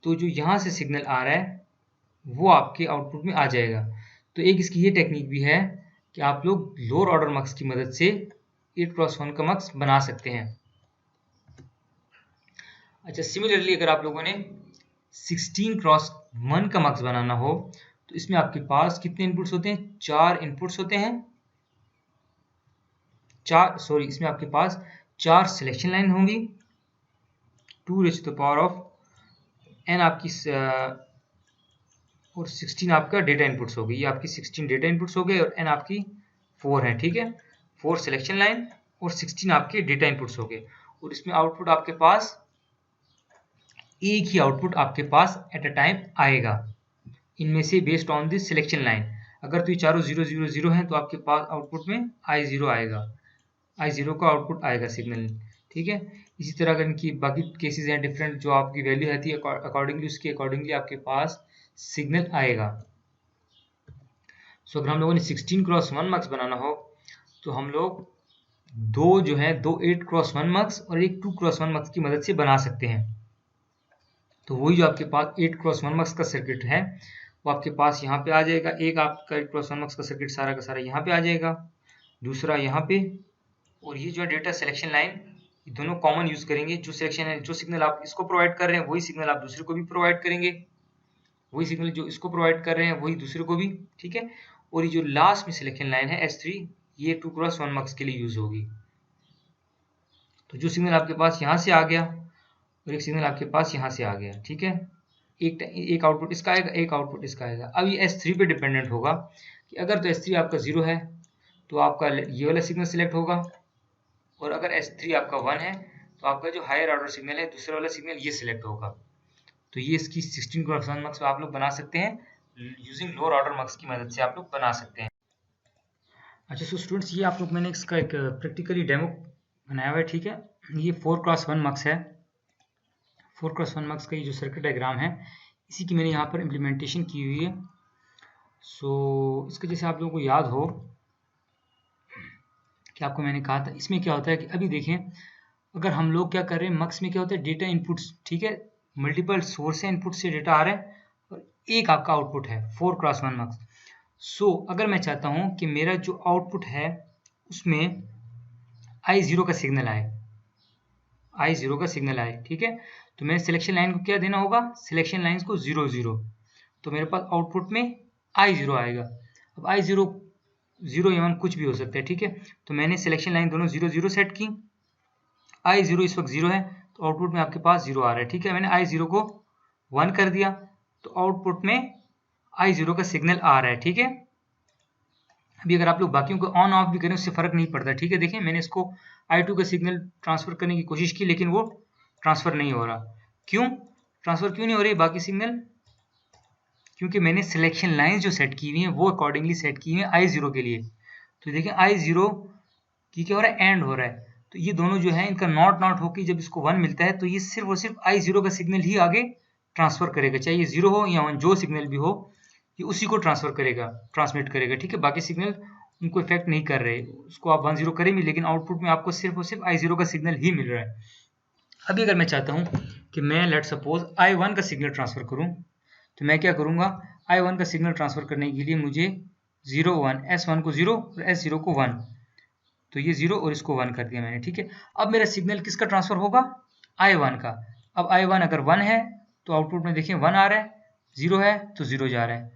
तो जो यहाँ से सिग्नल आ रहा है वो आपके आउटपुट में आ जाएगा। तो एक इसकी ये टेक्निक भी है कि आप लोग लोअर ऑर्डर मक्स की मदद से 8x1 का मक्स बना सकते हैं। अच्छा, सिमिलरली अगर आप लोगों ने 16x1 का मक्स बनाना हो तो इसमें आपके पास कितने इनपुट्स होते हैं, 4 इनपुट्स होते हैं। इसमें आपके पास 4 सिलेक्शन लाइन होंगी, 2⁻⁴ n आपकी और 16 आपका डेटा इनपुट्स हो गई। ये आपकी 16 डेटा इनपुट्स हो गए और n आपकी 4 है, ठीक है। 4 सिलेक्शन लाइन और 16 आपके डेटा इनपुट्स हो गए। और इसमें आउटपुट आपके पास एक ही आउटपुट आपके पास एट अ टाइम आएगा इनमें से based on this selection line. अगर तो ये चारों 0 0 0 हैं तो आपके पास आउटपुट में I0 आएगा, I0 का आउटपुट आएगा सिग्नल, ठीक है। इसी तरह अगर इनकी बाकी केसेस हैं डिफरेंट, जो आपकी वैल्यू रहती है अकॉर्डिंगली उसके अकॉर्डिंगली आपके पास सिग्नल आएगा। सो अगर हम लोगों ने 16x1 मक्स बनाना हो तो हम लोग दो 8x1 मक्स और एक 2x1 मक्स की मदद से बना सकते हैं। तो वही जो आपके पास 8x1 मक्स का सर्किट है वो आपके पास यहाँ पे आ जाएगा। एक आपका 8x1 मक्स का सर्किट सारा का सारा यहाँ पे आ जाएगा, दूसरा यहाँ पे, और ये जो है डेटा सिलेक्शन लाइन, ये दोनों कॉमन यूज करेंगे। जो सिलेक्शन है, जो सिग्नल आप इसको प्रोवाइड कर रहे हैं वही सिग्नल आप दूसरे को भी प्रोवाइड करेंगे, वही सिग्नल जो इसको प्रोवाइड कर रहे हैं वही दूसरे को भी, ठीक है। और ये जो लास्ट में सिलेक्शन लाइन है S3, ये 2x1 मक्स के लिए यूज होगी। तो जो सिग्नल आपके पास यहाँ से आ गया और एक सिग्नल आपके पास यहाँ से आ गया, ठीक है। एक आउटपुट इसका आएगा, एक आउटपुट इसका आएगा। अब ये S3 पे डिपेंडेंट होगा कि अगर तो S3 आपका 0 है तो आपका ये वाला सिग्नल सिलेक्ट होगा, और अगर S3 आपका 1 है तो आपका जो हायर ऑर्डर सिग्नल है दूसरा वाला सिग्नल ये सिलेक्ट होगा। तो ये इसकी 16x1 मक्स आप लोग बना सकते हैं, यूजिंग लोअर ऑर्डर मक्स की मदद से आप लोग बना सकते हैं। अच्छा, सो स्टूडेंट्स, ये आप लोग मैंने इसका एक प्रैक्टिकली डेमो बनाया हुआ है, ठीक है। ये 4x1 मक्स है। 4x1 मक्स का ये जो सर्किट डायग्राम है इसी की मैंने यहाँ पर इम्प्लीमेंटेशन की हुई है। सो इसके जैसे आप लोगों को याद हो कि आपको मैंने कहा था इसमें क्या होता है कि अभी देखें, अगर हम लोग क्या कर रहे हैं, मक्स में क्या होता है, डेटा इनपुट्स, ठीक है, मल्टीपल सोर्स है, इनपुट से डेटा आ रहा है और एक आपका आउटपुट है 4x1 मक्स। सो अगर मैं चाहता हूं कि मेरा जो आउटपुट है उसमें I0 का सिग्नल आए, I0 का सिग्नल आए, ठीक है, तो मेरे सिलेक्शन लाइन को क्या देना होगा, सिलेक्शन लाइंस को 0 0, तो मेरे पास आउटपुट में I0 आएगा। अब I0 0 या 1 कुछ भी हो सकता है, ठीक है। तो मैंने सिलेक्शन लाइन दोनों 0 0 सेट की, I0 इस वक्त 0 है तो आउटपुट में आपके पास 0 आ रहा है, ठीक है। मैंने I0 को 1 कर दिया तो आउटपुट में I0 का सिग्नल आ रहा है, ठीक है। अभी अगर आप लोग बाकियों को ऑन ऑफ भी करें उससे फर्क नहीं पड़ता, ठीक है। देखें, मैंने इसको I2 का सिग्नल ट्रांसफर करने की कोशिश की लेकिन वो ट्रांसफर नहीं हो रहा। क्यों ट्रांसफर क्यों नहीं हो रही बाकी सिग्नल? क्योंकि मैंने सिलेक्शन लाइन जो सेट की हुई है वो अकॉर्डिंगली सेट की हुई है I0 के लिए। तो देखें I0 की क्या हो रहा है, एंड हो रहा है। तो ये दोनों जो है इनका नॉट होकर जब इसको 1 मिलता है तो ये सिर्फ और सिर्फ I0 का सिग्नल ही आगे ट्रांसफर करेगा, चाहे ये 0 हो या 1, जो सिग्नल भी हो ये उसी को ट्रांसफर करेगा, ट्रांसमिट करेगा, ठीक है। बाकी सिग्नल उनको इफेक्ट नहीं कर रहे, उसको आप 1 0 करेंगे लेकिन आउटपुट में आपको सिर्फ और सिर्फ I0 का सिग्नल ही मिल रहा है। अभी अगर मैं चाहता हूं कि मैं लेट सपोज I1 का सिग्नल ट्रांसफर करूं तो मैं क्या करूंगा, I1 का सिग्नल ट्रांसफर करने के लिए मुझे 0 1, S1 को 0 और S0 को 1, तो ये 0 और इसको 1 कर दिया मैंने, ठीक है। अब मेरा सिग्नल किसका ट्रांसफर होगा, I1 का। अब I1 अगर 1 है तो आउटपुट में देखें 1 आ रहा है, 0 है तो 0 जा रहा है,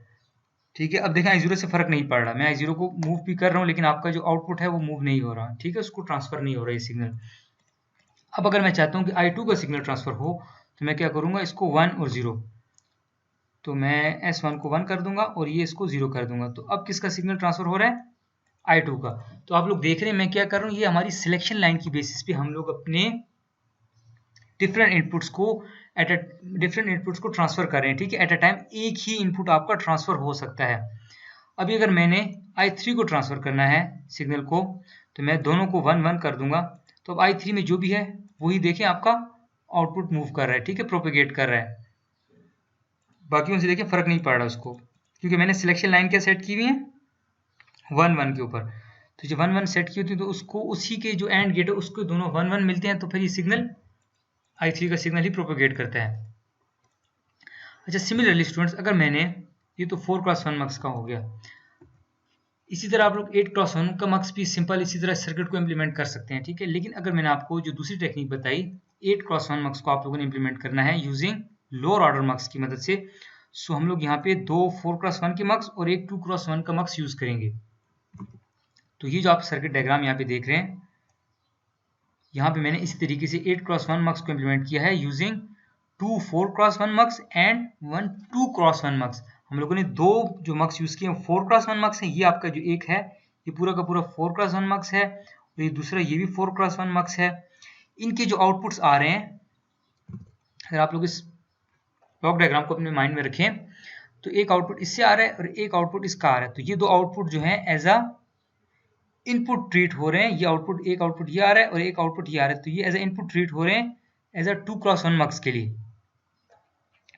ठीक है। अब देखें I0 से फर्क नहीं पड़ रहा, मैं I0 को मूव भी कर रहा हूँ लेकिन आपका जो आउटपुट है वो मूव नहीं हो रहा, ठीक है, उसको ट्रांसफर नहीं हो रहा है सिग्नल। अब अगर मैं चाहता हूँ कि I2 का सिग्नल ट्रांसफर हो तो मैं क्या करूँगा, इसको 1 और 0, तो मैं S1 को 1 कर दूंगा और ये इसको 0 कर दूंगा। तो अब किसका सिग्नल ट्रांसफर हो रहा है, I2 का। तो आप लोग देख रहे हैं मैं क्या कर रहा हूँ, ये हमारी सिलेक्शन लाइन की बेसिस पे हम लोग अपने डिफरेंट इनपुट्स को एट अ डिफरेंट इनपुट्स को ट्रांसफर कर रहे हैं, ठीक है। एट अ टाइम एक ही इनपुट आपका ट्रांसफर हो सकता है। अभी अगर मैंने I3 को ट्रांसफर करना है सिग्नल को, तो मैं दोनों को 1 1 कर दूंगा। तो अब I3 में जो भी है वही देखें आपका आउटपुट मूव कर रहा है, ठीक है, प्रोपेगेट कर रहा है। बाकी उनसे देखें फर्क नहीं पड़ रहा उसको, क्योंकि मैंने सिलेक्शन लाइन क्या सेट की हुई है 1 1 के ऊपर। तो जब 1 1 सेट की होती है तो उसको उसी के जो एंड गेट है उसको दोनों 1 1 मिलते हैं, तो फिर ये सिग्नल I3 का सिग्नल ही प्रोपेगेट करता है। अच्छा, सिमिलरली स्टूडेंट्स, अगर मैंने ये तो 4x1 मक्स का हो गया, इसी तरह आप लोग 8x1 का मक्स भी सिंपल इसी तरह सर्किट को इम्प्लीमेंट कर सकते हैं, ठीक है। लेकिन अगर मैंने आपको जो दूसरी टेक्निक बताई 8x1 मक्स को आप लोगों ने इम्प्लीमेंट करना है यूजिंग लोअर ऑर्डर मक्स की मदद से, सो हम लोग यहाँ पे 2 4x1 के मक्स और एक 2x1 का मक्स यूज करेंगे। तो ये जो आप सर्किट डायग्राम यहाँ पे देख रहे हैं, यहाँ पे मैंने इसी तरीके से 8x1 मक्स को इम्प्लीमेंट किया है यूजिंग 2 4x1 मक्स एंड 1 2x1 मक्स। हम लोगों ने दो जो मक्स यूज किए 4x1 मक्स है, ये आपका जो एक है ये पूरा का पूरा 4x1 मक्स है, और ये दूसरा ये भी 4x1 मक्स है। इनके जो आउटपुट्स आ रहे हैं, अगर आप लोग इस ब्लॉक डायग्राम को अपने माइंड में रखें, तो एक आउटपुट इससे आ रहा है और एक आउटपुट इसका आ रहा है। तो ये दो आउटपुट जो है एज अ इनपुट ट्रीट हो रहे हैं। ये आउटपुट, एक आउटपुट ये आ रहा है और एक आउटपुट ये आ रहा है, तो ये एज अ इनपुट ट्रीट हो रहे हैं एज अ 2x1 मक्स के लिए,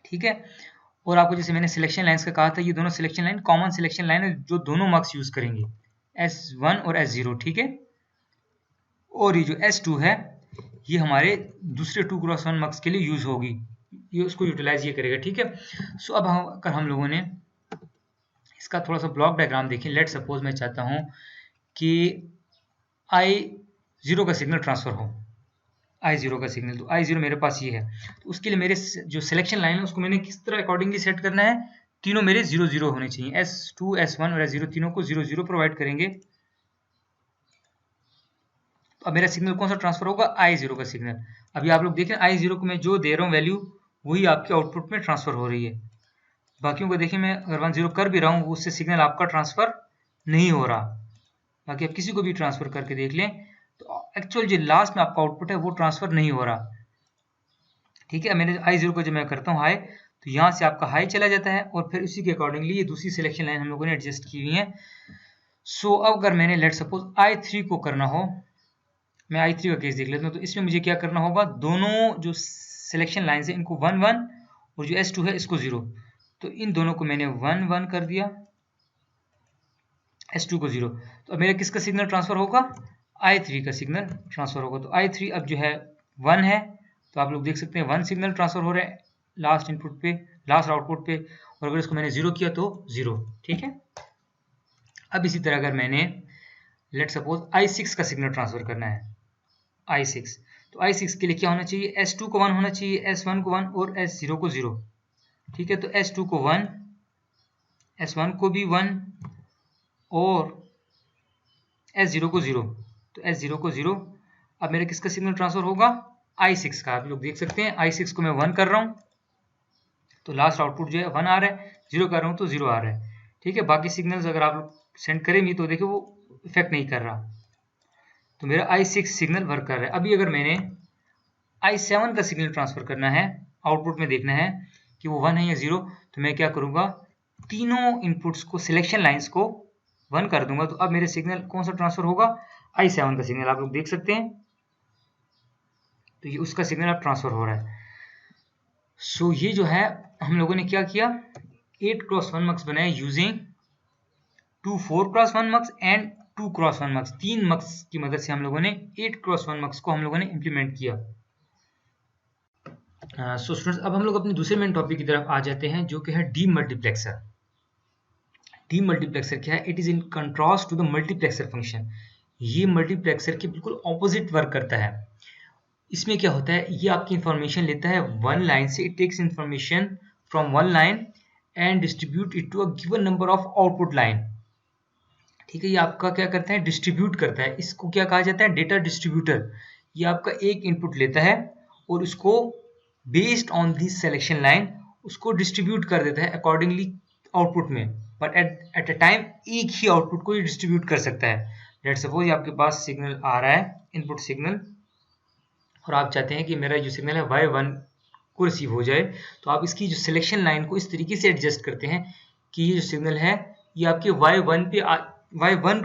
ठीक है। और आपको जैसे मैंने सिलेक्शन लाइंस का कहा था, ये दोनों selection line common selection line है जो दोनों मक्स यूज करेंगे, S1 और S0, ठीक है। और ये जो S2 है ये हमारे दूसरे 2x1 मक्स के लिए यूज होगी, ये उसको यूटिलाइज ये करेगा, ठीक है। सो अब हम लोगों ने इसका थोड़ा सा ब्लॉक डायग्राम देखें। लेट सपोज मैं चाहता हूं कि I0 का सिग्नल ट्रांसफर हो, I0 का सिग्नल, तो I0 मेरे पास ये है। तो उसके लिए मेरे जो सिलेक्शन लाइन है उसको मैंने किस तरह अकॉर्डिंगली सेट करना है, तीनों मेरे 0 0 होने चाहिए। S2 S1 और S0 तीनों को 0 0 प्रोवाइड करेंगे। तो अब मेरा सिग्नल कौन सा ट्रांसफर होगा, I0 का सिग्नल। अभी आप लोग देखें I0 को मैं जो दे रहा हूँ वैल्यू वही आपके आउटपुट में ट्रांसफर हो रही है। बाकियों को देखें, मैं अगर 1 0 कर भी रहा हूँ उससे सिग्नल आपका ट्रांसफर नहीं हो रहा। बाकी आप किसी को भी ट्रांसफर करके देख लें तो एक्चुअल जो लास्ट में आपका आउटपुट है वो ट्रांसफर नहीं हो रहा, ठीक है। मैंने I0 को जब मैं करता हूँ हाई, तो यहाँ से आपका हाई चला जाता है और फिर उसी के अकॉर्डिंगली ये दूसरी सिलेक्शन लाइन हम लोगों ने एडजस्ट की हुई है। सो अब अगर मैंने लेट सपोज I3 को करना हो, मैं I3 का केस देख लेता हूँ, तो इसमें मुझे क्या करना होगा, दोनों जो सिलेक्शन लाइन है इनको 1 1 और जो S2 है इसको 0, तो इन दोनों को मैंने 1 1 कर दिया, S2 को 0। तो अब मेरा किसका सिग्नल ट्रांसफर होगा, I3 का सिग्नल ट्रांसफर होगा। तो I3 अब जो है 1 है, तो आप लोग देख सकते हैं 1 सिग्नल ट्रांसफर हो रहा है लास्ट इनपुट पे, लास्ट आउटपुट पे, और अगर इसको मैंने 0 किया तो 0, ठीक है। अब इसी तरह अगर मैंने लेट सपोज I6 का सिग्नल ट्रांसफर करना है, I6, तो I6 के लिए क्या होना चाहिए, S2 को 1 होना चाहिए, S1 को 1 और S0 को 0, ठीक है। तो S2 को 1, S1 को भी 1 और S0 को 0, तो S0 को 0। अब मेरा किसका सिग्नल ट्रांसफर होगा, I6 का। आप लोग देख सकते हैं I6 को मैं 1 कर रहा हूँ तो लास्ट आउटपुट जो है 1 आ रहा है, 0 कर रहा हूँ तो 0 आ रहा है, ठीक है। बाकी सिग्नल्स अगर आप लोग सेंड करेंगे तो देखिए वो इफेक्ट नहीं कर रहा, तो मेरा I6 सिग्नल वर्क कर रहा है। अभी अगर मैंने I7 का सिग्नल ट्रांसफर करना है, आउटपुट में देखना है कि वो 1 है या 0, तो मैं क्या करूँगा, तीनों इनपुट्स को सिलेक्शन लाइंस को 1 कर दूंगा। तो अब मेरे सिग्नल कौन सा ट्रांसफर होगा, I7 का सिग्नल, आप लोग देख सकते हैं, तो ये उसका सिग्नल अब ट्रांसफर हो रहा है। सो ये जो है हम लोगों ने क्या किया, 8x1 मक्स बनाया यूजिंग 2 4x1 मक्स एंड 2x1 मक्स। 3 मक्स की मदद से हम लोगों ने 8x1 मक्स को हम लोगों ने इम्प्लीमेंट किया। सो स्टूडेंट्स, अब हम लोग अपने दूसरे मेन टॉपिक की तरफ आ जाते हैं जो कि है डीमल्टीप्लेक्सर। डीमल्टीप्लेक्सर क्या है, it is in contrast to the multiplexer function. ये मल्टीप्लेक्सर के बिल्कुल ऑपोजिट वर्क करता है। इसमें क्या होता है, ये आपकी इंफॉर्मेशन लेता है वन लाइन से, it takes information from one line and distribute it to a given number of output line, ठीक है। ये आपका क्या करता है, डिस्ट्रीब्यूट करता है। इसको क्या कहा जाता है, डेटा डिस्ट्रीब्यूटर। ये आपका एक इनपुट लेता है और उसको based on this selection line उसको डिस्ट्रीब्यूट कर देता है अकॉर्डिंगली आउटपुट में, बट एट अ टाइम एक ही आउटपुट को ये डिस्ट्रीब्यूट कर सकता है। लेट्स सपोज आपके पास सिग्नल आ रहा है, इनपुट सिग्नल, और आप चाहते हैं कि मेरा जो सिग्नल है Y1 को रिसीव हो जाए, तो आप इसकी जो सिलेक्शन लाइन को इस तरीके से एडजस्ट करते हैं कि ये जो सिग्नल है ये आपके y1 पे y1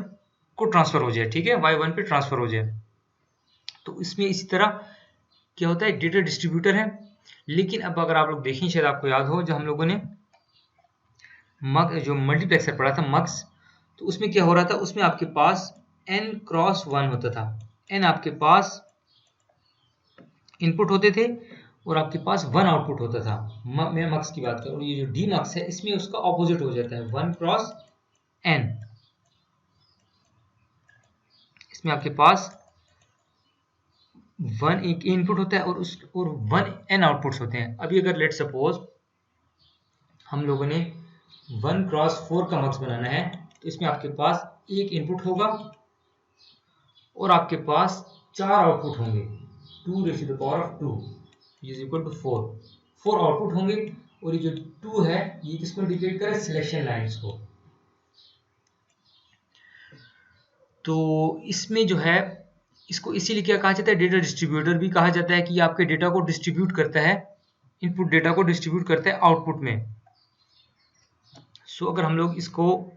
को ट्रांसफर हो जाए, ठीक है, y1 पे ट्रांसफर हो जाए। तो इसमें इसी तरह क्या होता है, डेटा डिस्ट्रीब्यूटर है। लेकिन अब अगर आप लोग देखें, शायद आपको याद हो, जब हम लोगों ने जो मल्टीप्लेक्सर पढ़ा था मक्स, तो उसमें क्या हो रहा था, उसमें आपके पास n×1 होता था। n आपके पास इनपुट होते थे और आपके पास 1 आउटपुट होता था। मैं मक्स की बात करूँ, ये जो डी मक्स है इसमें उसका ऑपोजिट हो जाता है, 1×n। इसमें आपके पास 1 एक इनपुट होता है और 1 n आउटपुट्स होते हैं। अभी अगर लेट सपोज हम लोगों ने 1×4 का मक्स बनाना है, तो इसमें आपके पास एक इनपुट होगा और आपके पास 4 आउटपुट होंगे, 2⁻², इज इक्वल टू 4 आउटपुट होंगे। और ये जो 2 है ये किसको इंडिकेट करे, सिलेक्शन लाइंस को। तो इसमें जो है, इसको इसीलिए क्या कहा जाता है, डेटा डिस्ट्रीब्यूटर भी कहा जाता है कि आपके डेटा को डिस्ट्रीब्यूट करता है, इनपुट डेटा को डिस्ट्रीब्यूट करता है आउटपुट में। सो अगर हम लोग इसको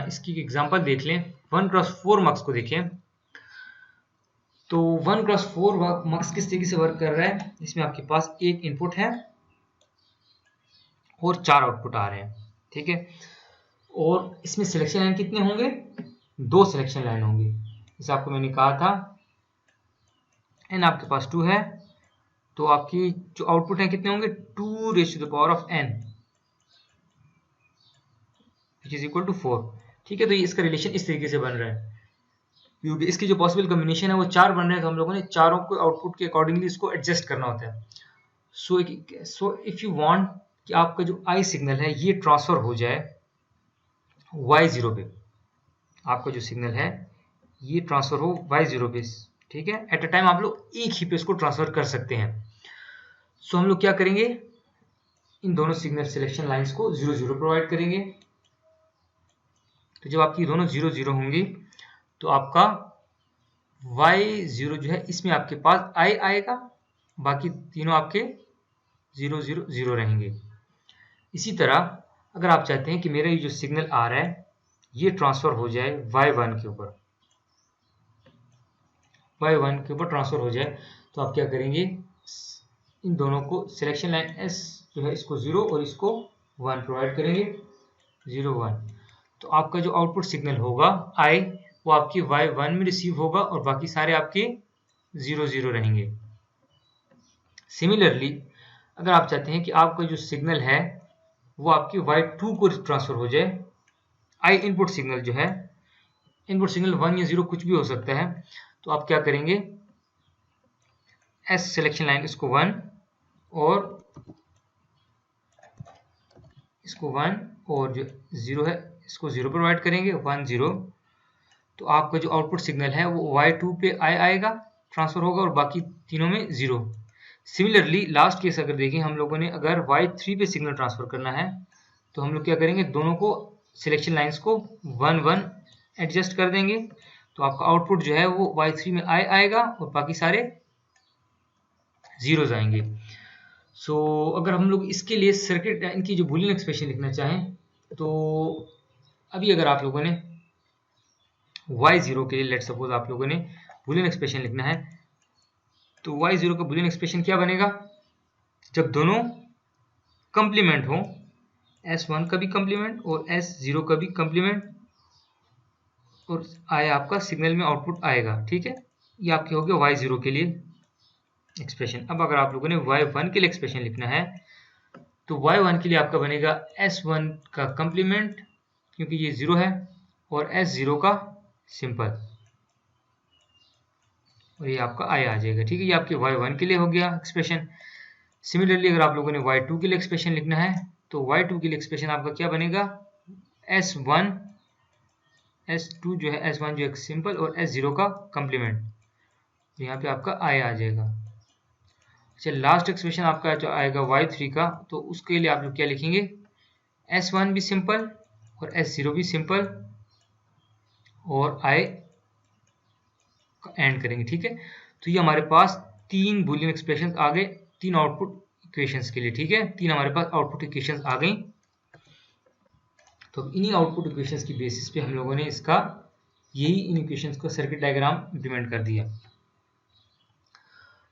इसकी एग्जांपल देख लें, 1×4 मक्स को देखें, तो 1×4 मक्स किस तरीके से वर्क कर रहा है, इसमें आपके पास एक इनपुट है और 4 आउटपुट आ रहे हैं, ठीक है। और इसमें सिलेक्शन लाइन कितने होंगे, 2 सिलेक्शन लाइन होंगी। जैसे आपको मैंने कहा था n आपके पास 2 है, तो आपकी जो आउटपुट है कितने होंगे, 2⁻n which is equal to 4, ठीक है। तो ये इसका रिलेशन इस तरीके से बन रहा है, क्योंकि इसकी जो पॉसिबल कॉम्बिनेशन है वो 4 बन रहे हैं, तो हम लोगों ने चारों को आउटपुट के अकॉर्डिंगली इसको एडजस्ट करना होता है। सो इफ यू वांट कि आपका जो आई सिग्नल है ये ट्रांसफर हो जाए y0 पे, आपका जो सिग्नल है ये ट्रांसफर हो y0 पे, ठीक है। एट अ टाइम आप लोग एक ही पे इसको ट्रांसफर कर सकते हैं। सो हम लोग क्या करेंगे, इन दोनों सिग्नल सिलेक्शन लाइंस को 0 प्रोवाइड करेंगे। तो जब आपकी दोनों 0 होंगी तो आपका y0 जो है इसमें आपके पास i आएगा, बाकी तीनों आपके 0 रहेंगे। इसी तरह अगर आप चाहते हैं कि मेरा ये जो सिग्नल आ रहा है ये ट्रांसफर हो जाए y1 के ऊपर, ट्रांसफर हो जाए, तो आप क्या करेंगे, इन दोनों को सिलेक्शन लाइन s जो है इसको 0 और इसको 1 प्रोवाइड करेंगे, 0 1। तो आपका जो आउटपुट सिग्नल होगा i वो आपकी y1 में रिसीव होगा और बाकी सारे आपके 0 रहेंगे। सिमिलरली अगर आप चाहते हैं कि आपका जो सिग्नल है वो आपकी y2 को ट्रांसफर हो जाए, i इनपुट सिग्नल जो है, इनपुट सिग्नल 1 या 0 कुछ भी हो सकता है, तो आप क्या करेंगे, s सिलेक्शन लाइन इसको 1 और इसको 1 और जो 0 है इसको 0 प्रोवाइड करेंगे, 1 0। तो आपका जो आउटपुट सिग्नल है वो y2 पे i आएगा, ट्रांसफर होगा और बाकी तीनों में 0। सिमिलरली लास्ट केस अगर देखें, हम लोगों ने अगर y3 पे सिग्नल ट्रांसफर करना है तो हम लोग क्या करेंगे, दोनों को सिलेक्शन लाइंस को 1 1 एडजस्ट कर देंगे। तो आपका आउटपुट जो है वो y3 में i आएगा और बाकी सारे 0 आएंगे। सो अगर हम लोग इसके लिए सर्किट इनकी जो बूलियन एक्सप्रेशन लिखना चाहें, तो अभी अगर आप लोगों ने y0 के लिए लेट सपोज आप लोगों ने बूलियन एक्सप्रेशन लिखना है, तो y0 का बूलियन एक्सप्रेशन क्या बनेगा, जब दोनों कंप्लीमेंट हो, s1 का भी कंप्लीमेंट और s0 का भी कंप्लीमेंट, और आया आपका सिग्नल में आउटपुट आएगा, ठीक है। ये आपके हो गया y0 के लिए एक्सप्रेशन। अब अगर आप लोगों ने y1 के लिए एक्सप्रेशन लिखना है, तो y1 के लिए आपका बनेगा s1 का कंप्लीमेंट क्योंकि ये 0 है और s0 का सिंपल, और ये आपका i आ जाएगा, ठीक है। ये आपके y1 के लिए हो गया एक्सप्रेशन। सिमिलरली अगर आप लोगों ने y2 के लिए एक्सप्रेशन लिखना है, तो y2 के लिए एक्सप्रेशन आपका क्या बनेगा, s1 s2 जो है s1 जो एक सिंपल और s0 का कंप्लीमेंट, तो यहाँ पे आपका i आ जाएगा। अच्छा, लास्ट एक्सप्रेशन आपका जो आएगा y3 का, तो उसके लिए आप लोग क्या लिखेंगे, s1 भी सिंपल और s0 भी सिंपल और i का एंड करेंगे, ठीक है। तो ये हमारे पास 3 बूलियन एक्सप्रेशन आ गए तीन आउटपुट इक्वेशंस के लिए, ठीक है। तीन हमारे पास आउटपुट इक्वेशंस आ गई। तो इन्हीं आउटपुट इक्वेशंस की बेसिस पे हम लोगों ने इसका यही इन इक्वेशंस का सर्किट डायग्राम इंप्लीमेंट कर दिया।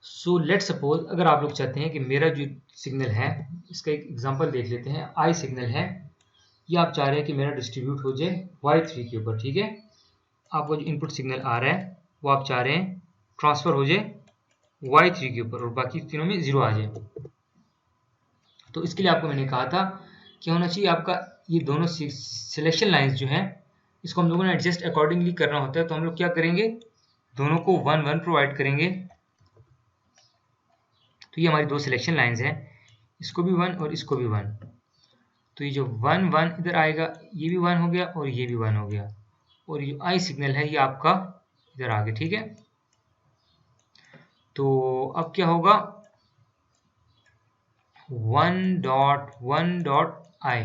सो लेट्स सपोज अगर आप लोग चाहते हैं कि मेरा जो सिग्नल है, इसका एक एग्जांपल देख लेते हैं। आई सिग्नल है, ये आप चाह रहे हैं कि मेरा डिस्ट्रीब्यूट हो जाए Y3 के ऊपर, ठीक है। आपका जो इनपुट सिग्नल आ रहा है वो आप चाह रहे हैं ट्रांसफर हो जाए Y3 के ऊपर और बाकी तीनों में 0 आ जाए। तो इसके लिए आपको मैंने कहा था क्या होना चाहिए आपका, ये दोनों सिलेक्शन लाइंस जो हैं इसको हम लोगों ने एडजस्ट अकॉर्डिंगली करना होता है। तो हम लोग क्या करेंगे, दोनों को 1 1 प्रोवाइड करेंगे। तो ये हमारी दो सिलेक्शन लाइंस हैं, इसको भी 1 और इसको भी 1। तो ये जो 1 1 इधर आएगा, ये भी 1 हो गया और ये भी 1 हो गया, और ये आई सिग्नल है ये आपका इधर आ गया, ठीक है। तो अब क्या होगा, 1.1.i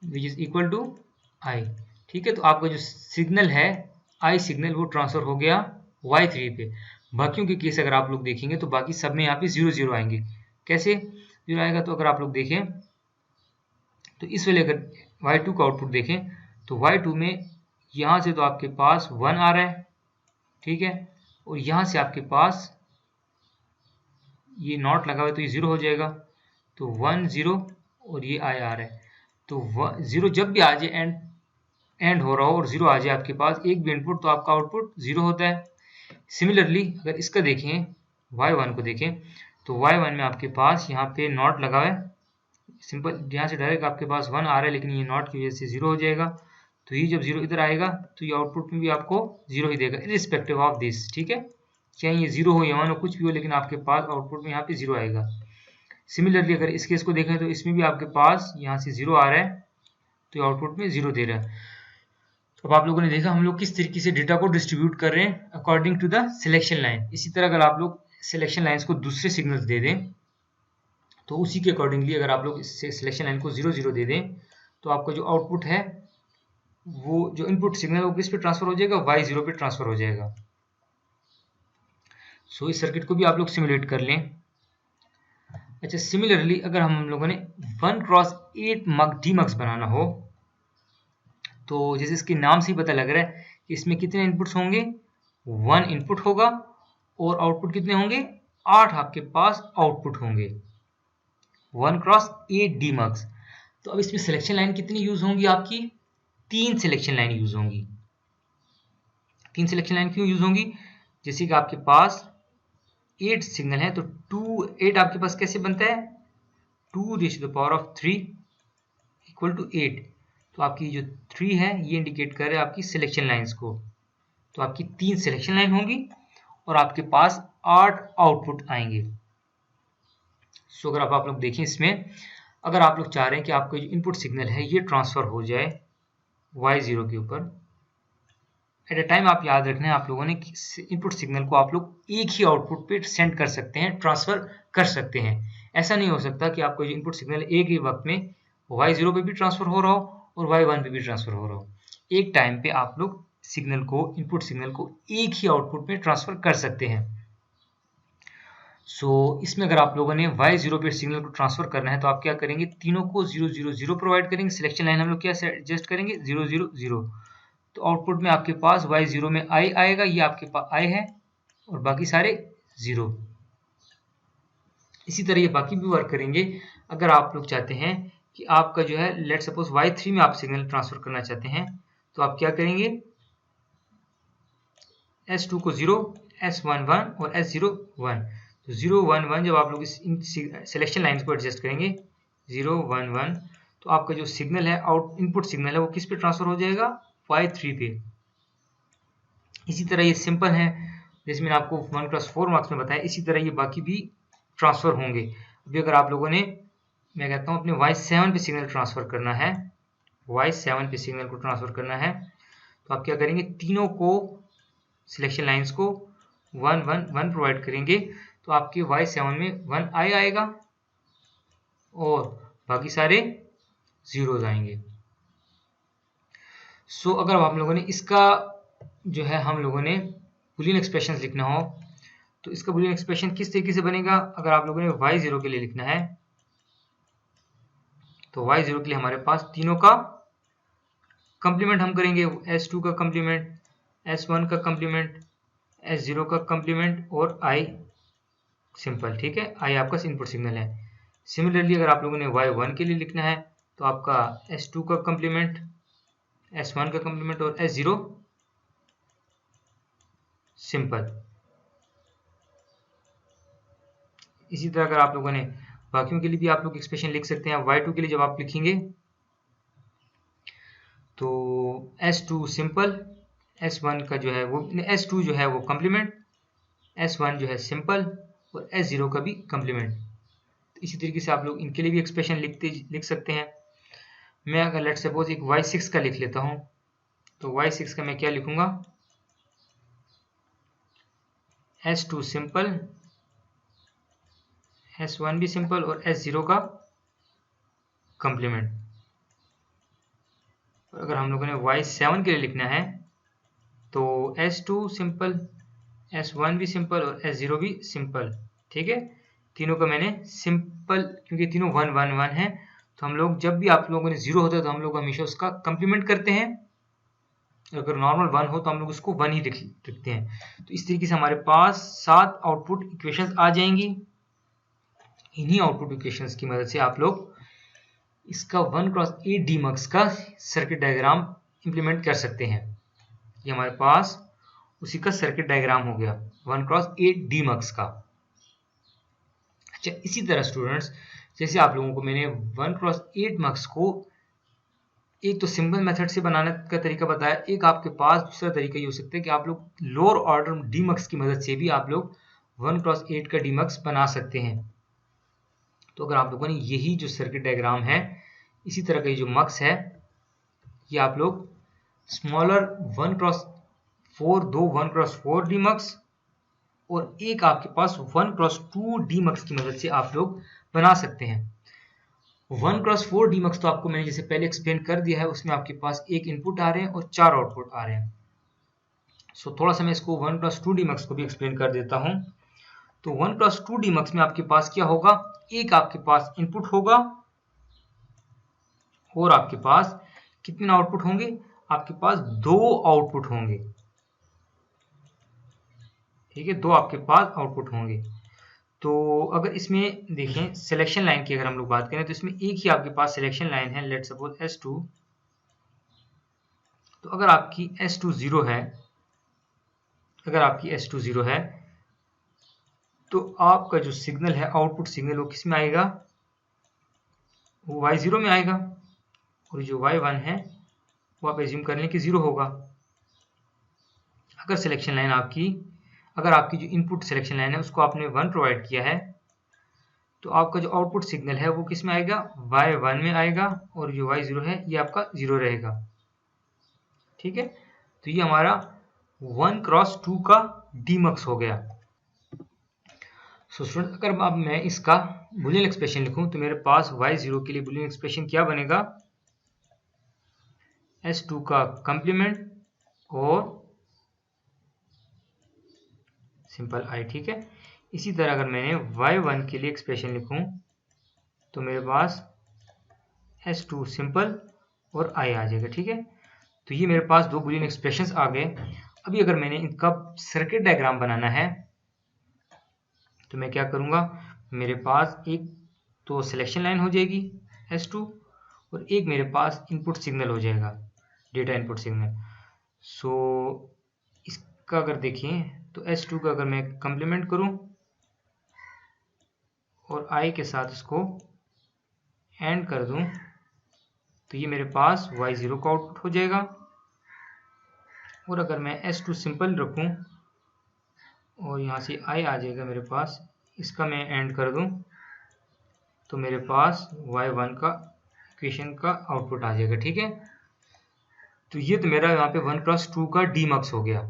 which is equal to I, ठीक है। तो आपका जो सिग्नल है आई सिग्नल वो ट्रांसफर हो गया Y3 पे। बाकियों के केस अगर आप लोग देखेंगे तो बाकी सब में यहाँ पे 0 0 आएंगे। कैसे 0 आएगा, तो अगर आप लोग देखें तो इस वाले अगर Y2 का आउटपुट देखें तो Y2 में यहाँ से तो आपके पास 1 आ रहा है, ठीक है, और यहाँ से आपके पास ये नॉट लगा हुआ है तो ये 0 हो जाएगा। तो 1 0 और ये आई आ रहा है। तो 0 जब भी आ जाए एंड हो रहा हो और 0 आ जाए आपके पास एक भी इनपुट, तो आपका आउटपुट 0 होता है। सिमिलरली अगर इसका देखें Y1 को देखें तो Y1 में आपके पास यहाँ पे नॉट लगा हुआ है, सिंपल यहाँ से डायरेक्ट आपके पास 1 आ रहा है, लेकिन ये नॉट की वजह से 0 हो जाएगा। तो ये जब 0 इधर आएगा तो ये आउटपुट में भी आपको 0 ही देगा इरिस्पेक्टिव ऑफ दिस, ठीक है। चाहे ये 0 हो या 1 हो कुछ भी हो, लेकिन आपके पास आउटपुट में यहाँ पे 0 आएगा। सिमिलरली अगर इस केस को देखें तो इसमें भी आपके पास यहाँ से 0 आ रहा है तो आउटपुट में 0 दे रहा है। तो अब आप लोगों ने देखा हम लोग किस तरीके से डेटा को डिस्ट्रीब्यूट कर रहे हैं according to the selection line. इसी तरह अगर आप लोग सिलेक्शन लाइंस को दूसरे सिग्नल्स दे दें तो उसी के अकॉर्डिंगली अगर आप लोग इस सिलेक्शन लाइन को 0 0 दे दें तो आपका जो आउटपुट है वो जो इनपुट सिग्नल वो किस पे ट्रांसफर हो जाएगा, Y0 पे ट्रांसफर हो जाएगा। सो इस सर्किट को भी आप लोग सिमुलेट कर लें। अच्छा, सिमिलरली अगर हम लोगों ने 1x8 डीमक्स बनाना हो तो जैसे इसके नाम से ही पता लग रहा है कि इसमें कितने इनपुट्स होंगे, 1 इनपुट होगा और आउटपुट कितने होंगे, 8 आपके पास आउटपुट होंगे 1x8 डीमक्स। तो अब इसमें सिलेक्शन लाइन कितनी यूज होंगी आपकी, 3 सिलेक्शन लाइन यूज होंगी। 3 सिलेक्शन लाइन क्यों यूज होंगी, जैसे कि आपके पास 8 सिग्नल है तो 8 आपके पास कैसे बनता है, 2⁻³ इक्वल टू 8। तो आपकी जो 3 है ये इंडिकेट कर रहा है आपकी सिलेक्शन लाइंस को। तो आपकी 3 सिलेक्शन लाइन होंगी और आपके पास 8 आउटपुट आएंगे। सो अगर आप लोग देखें इसमें अगर आप लोग चाह रहे हैं कि आपका जो इनपुट सिग्नल है ये ट्रांसफर हो जाए Y0 के ऊपर, एट अ टाइम आप याद रखना है आप लोगों ने इनपुट सिग्नल को आप लोग एक ही आउटपुट पे सेंड कर सकते हैं, ट्रांसफर कर सकते हैं। ऐसा नहीं हो सकता कि आपको जो इनपुट सिग्नल एक ही वक्त में Y0 पे भी ट्रांसफर हो रहा हो और Y1 पे भी ट्रांसफर हो रहा हो। एक टाइम पे आप लोग सिग्नल को इनपुट सिग्नल को एक ही आउटपुट में ट्रांसफर कर सकते हैं। सो इसमें अगर आप लोगों ने Y0 पे सिग्नल को ट्रांसफर करना है तो आप क्या करेंगे, तीनों को 0 0 0 प्रोवाइड करेंगे। सिलेक्शन लाइन हम लोग क्या एडजस्ट करेंगे, 0 0 0। तो आउटपुट में आपके पास Y0 में I आएगा, ये आपके पास I है और बाकी सारे 0। इसी तरह ये बाकी भी वर्क करेंगे। अगर आप लोग चाहते हैं कि आपका जो है लेट सपोज Y3 में आप सिग्नल ट्रांसफर करना चाहते हैं तो आप क्या करेंगे, S2 को 0, S1 1 और S0 1। तो 0 1 1 जब आप लोग इस सिलेक्शन लाइंस को एडजस्ट करेंगे 0 1 1 तो आपका जो सिग्नल है इनपुट सिग्नल है वो किस पे ट्रांसफर हो जाएगा, Y3 पे। इसी तरह ये सिंपल है, जैसे मैंने आपको 1x4 मार्क्स में बताया, इसी तरह ये बाकी भी ट्रांसफर होंगे। अभी अगर आप लोगों ने, मैं कहता हूँ अपने Y7 पे सिग्नल ट्रांसफर करना है, Y7 पे सिग्नल को ट्रांसफर करना है तो आप क्या करेंगे, तीनों को सिलेक्शन लाइंस को 1 1 1 प्रोवाइड करेंगे। तो आपके Y7 में 1 I आएगा और बाकी सारे 0 आएंगे। सो अगर आप लोगों ने इसका जो है हम लोगों ने बुलियन एक्सप्रेशंस लिखना हो तो इसका बुलियन एक्सप्रेशन किस तरीके से बनेगा, अगर आप लोगों ने y0 के लिए लिखना है तो y0 के लिए हमारे पास तीनों का कंप्लीमेंट हम करेंगे, s2 का कंप्लीमेंट, s1 का कंप्लीमेंट, s0 का कंप्लीमेंट और i सिंपल। ठीक है, i आपका इनपुट सिग्नल है। सिमिलरली अगर आप लोगों ने y1 के लिए लिखना है तो आपका s2 का कंप्लीमेंट, s1 का कंप्लीमेंट और s0 सिंपल। इसी तरह अगर आप लोगों ने बाकियों के लिए भी आप लोग एक्सप्रेशन लिख सकते हैं। y2 के लिए जब आप लिखेंगे तो s2 सिंपल, s1 का जो है वो s2 जो है वो कंप्लीमेंट, s1 जो है सिंपल और s0 का भी कंप्लीमेंट। तो इसी तरीके से आप लोग इनके लिए भी एक्सप्रेशन लिख सकते हैं। मैं अगर लेट्स सपोज एक y6 का लिख लेता हूं तो y6 का मैं क्या लिखूंगा, s2 सिंपल, s1 भी सिंपल और s0 का कंप्लीमेंट। अगर हम लोगों ने y7 के लिए लिखना है तो s2 सिंपल, s1 भी सिंपल और s0 भी सिंपल। ठीक है, तीनों का मैंने सिंपल, क्योंकि तीनों 1 1 1 है तो हम लोग जब भी आप लोगों ने 0 होता है तो हम लोग हमेशा उसका कंप्लीमेंट करते हैं, अगर नॉर्मल 1 हो तो हम लोग उसको 1 ही लिखते हैं। तो इस तरीके से हमारे पास 7 आउटपुट इक्वेशंस आ जाएंगी। इन्हीं आउटपुट इक्वेशंस की मदद से आप लोग इसका 1x8 डीमक्स का सर्किट डायग्राम इंप्लीमेंट कर सकते हैं। ये हमारे पास उसी का सर्किट डायग्राम हो गया 1x8 डीमक्स का। अच्छा, इसी तरह स्टूडेंट्स जैसे आप लोगों को मैंने 1x8 मक्स को एक तो सिंपल मेथड से बनाने का तरीका बताया, एक आपके पास दूसरा तरीका ये हो सकता है कि आप लोग लोअर ऑर्डर डीमक्स की मदद से भी आप लोग 1x8 का डीमक्स बना सकते हैं। तो अगर आप लोगों ने यही जो सर्किट डायग्राम है, इसी तरह का ये जो मक्स है, ये आप लोग स्मॉलर 1x4 दो 1x4 डीमक्स और एक आपके पास 1x2 डीमक्स की मदद से आप लोग बना सकते हैं। 1x4 डीमक्स तो आपको मैंने जैसे पहले एक्सप्लेन कर दिया है, उसमें आपके पास एक इनपुट आ रहे हैं और 4 आउटपुट आ रहे हैं। सो थोड़ा सा मैं इसको 1x2 डीमक्स को भी एक्सप्लेन कर देता हूं। तो 1x2 डीमक्स में आपके पास क्या होगा, एक आपके पास इनपुट होगा और आपके पास कितने आउटपुट होंगे, आपके पास 2 आउटपुट होंगे। ठीक है, 2 आपके पास आउटपुट होंगे। तो अगर इसमें देखें सिलेक्शन लाइन की अगर हम लोग बात करें तो इसमें एक ही आपके पास सिलेक्शन लाइन है, लेट्स सपोज S2। तो अगर आपकी S2 0 है, अगर आपकी S2 0 है तो आपका जो सिग्नल है, आउटपुट सिग्नल, वो किस में आएगा, वो Y0 में आएगा और जो Y1 है वो आप एज्यूम कर लें कि 0 होगा। अगर सिलेक्शन लाइन आपकी, अगर आपकी जो इनपुट सिलेक्शन लाइन है उसको आपने 1 प्रोवाइड किया है तो आपका जो आउटपुट सिग्नल है वो किस में आएगा, Y1 में आएगा और जो Y0 है ये आपका 0 रहेगा। ठीक है, तो ये हमारा 1x2 का डीमक्स हो गया। सो स्टूडेंट अगर अब मैं इसका बुलियन एक्सप्रेशन लिखूं तो मेरे पास Y0 के लिए बुलियन एक्सप्रेशन क्या बनेगा, S2 का कंप्लीमेंट और सिंपल I। ठीक है, इसी तरह अगर मैंने Y1 के लिए एक्सप्रेशन लिखूं तो मेरे पास S2 सिंपल और I आ जाएगा। ठीक है, तो ये मेरे पास 2 बुलियन एक्सप्रेशंस आ गए। अभी अगर मैंने इनका सर्किट डायग्राम बनाना है तो मैं क्या करूंगा, मेरे पास एक तो सिलेक्शन लाइन हो जाएगी S2 और एक मेरे पास इनपुट सिग्नल हो जाएगा, डेटा इनपुट सिग्नल। सो इसका अगर देखें तो S2 का अगर मैं कंप्लीमेंट करूं और I के साथ इसको एंड कर दूं तो ये मेरे पास Y0 का आउटपुट हो जाएगा। और अगर मैं S2 सिंपल रखूं और यहाँ से I आ जाएगा मेरे पास, इसका मैं एंड कर दूं तो मेरे पास Y1 का इक्वेशन का आउटपुट आ जाएगा। ठीक है, तो ये तो मेरा यहाँ पे 1x2 का डीमक्स हो गया।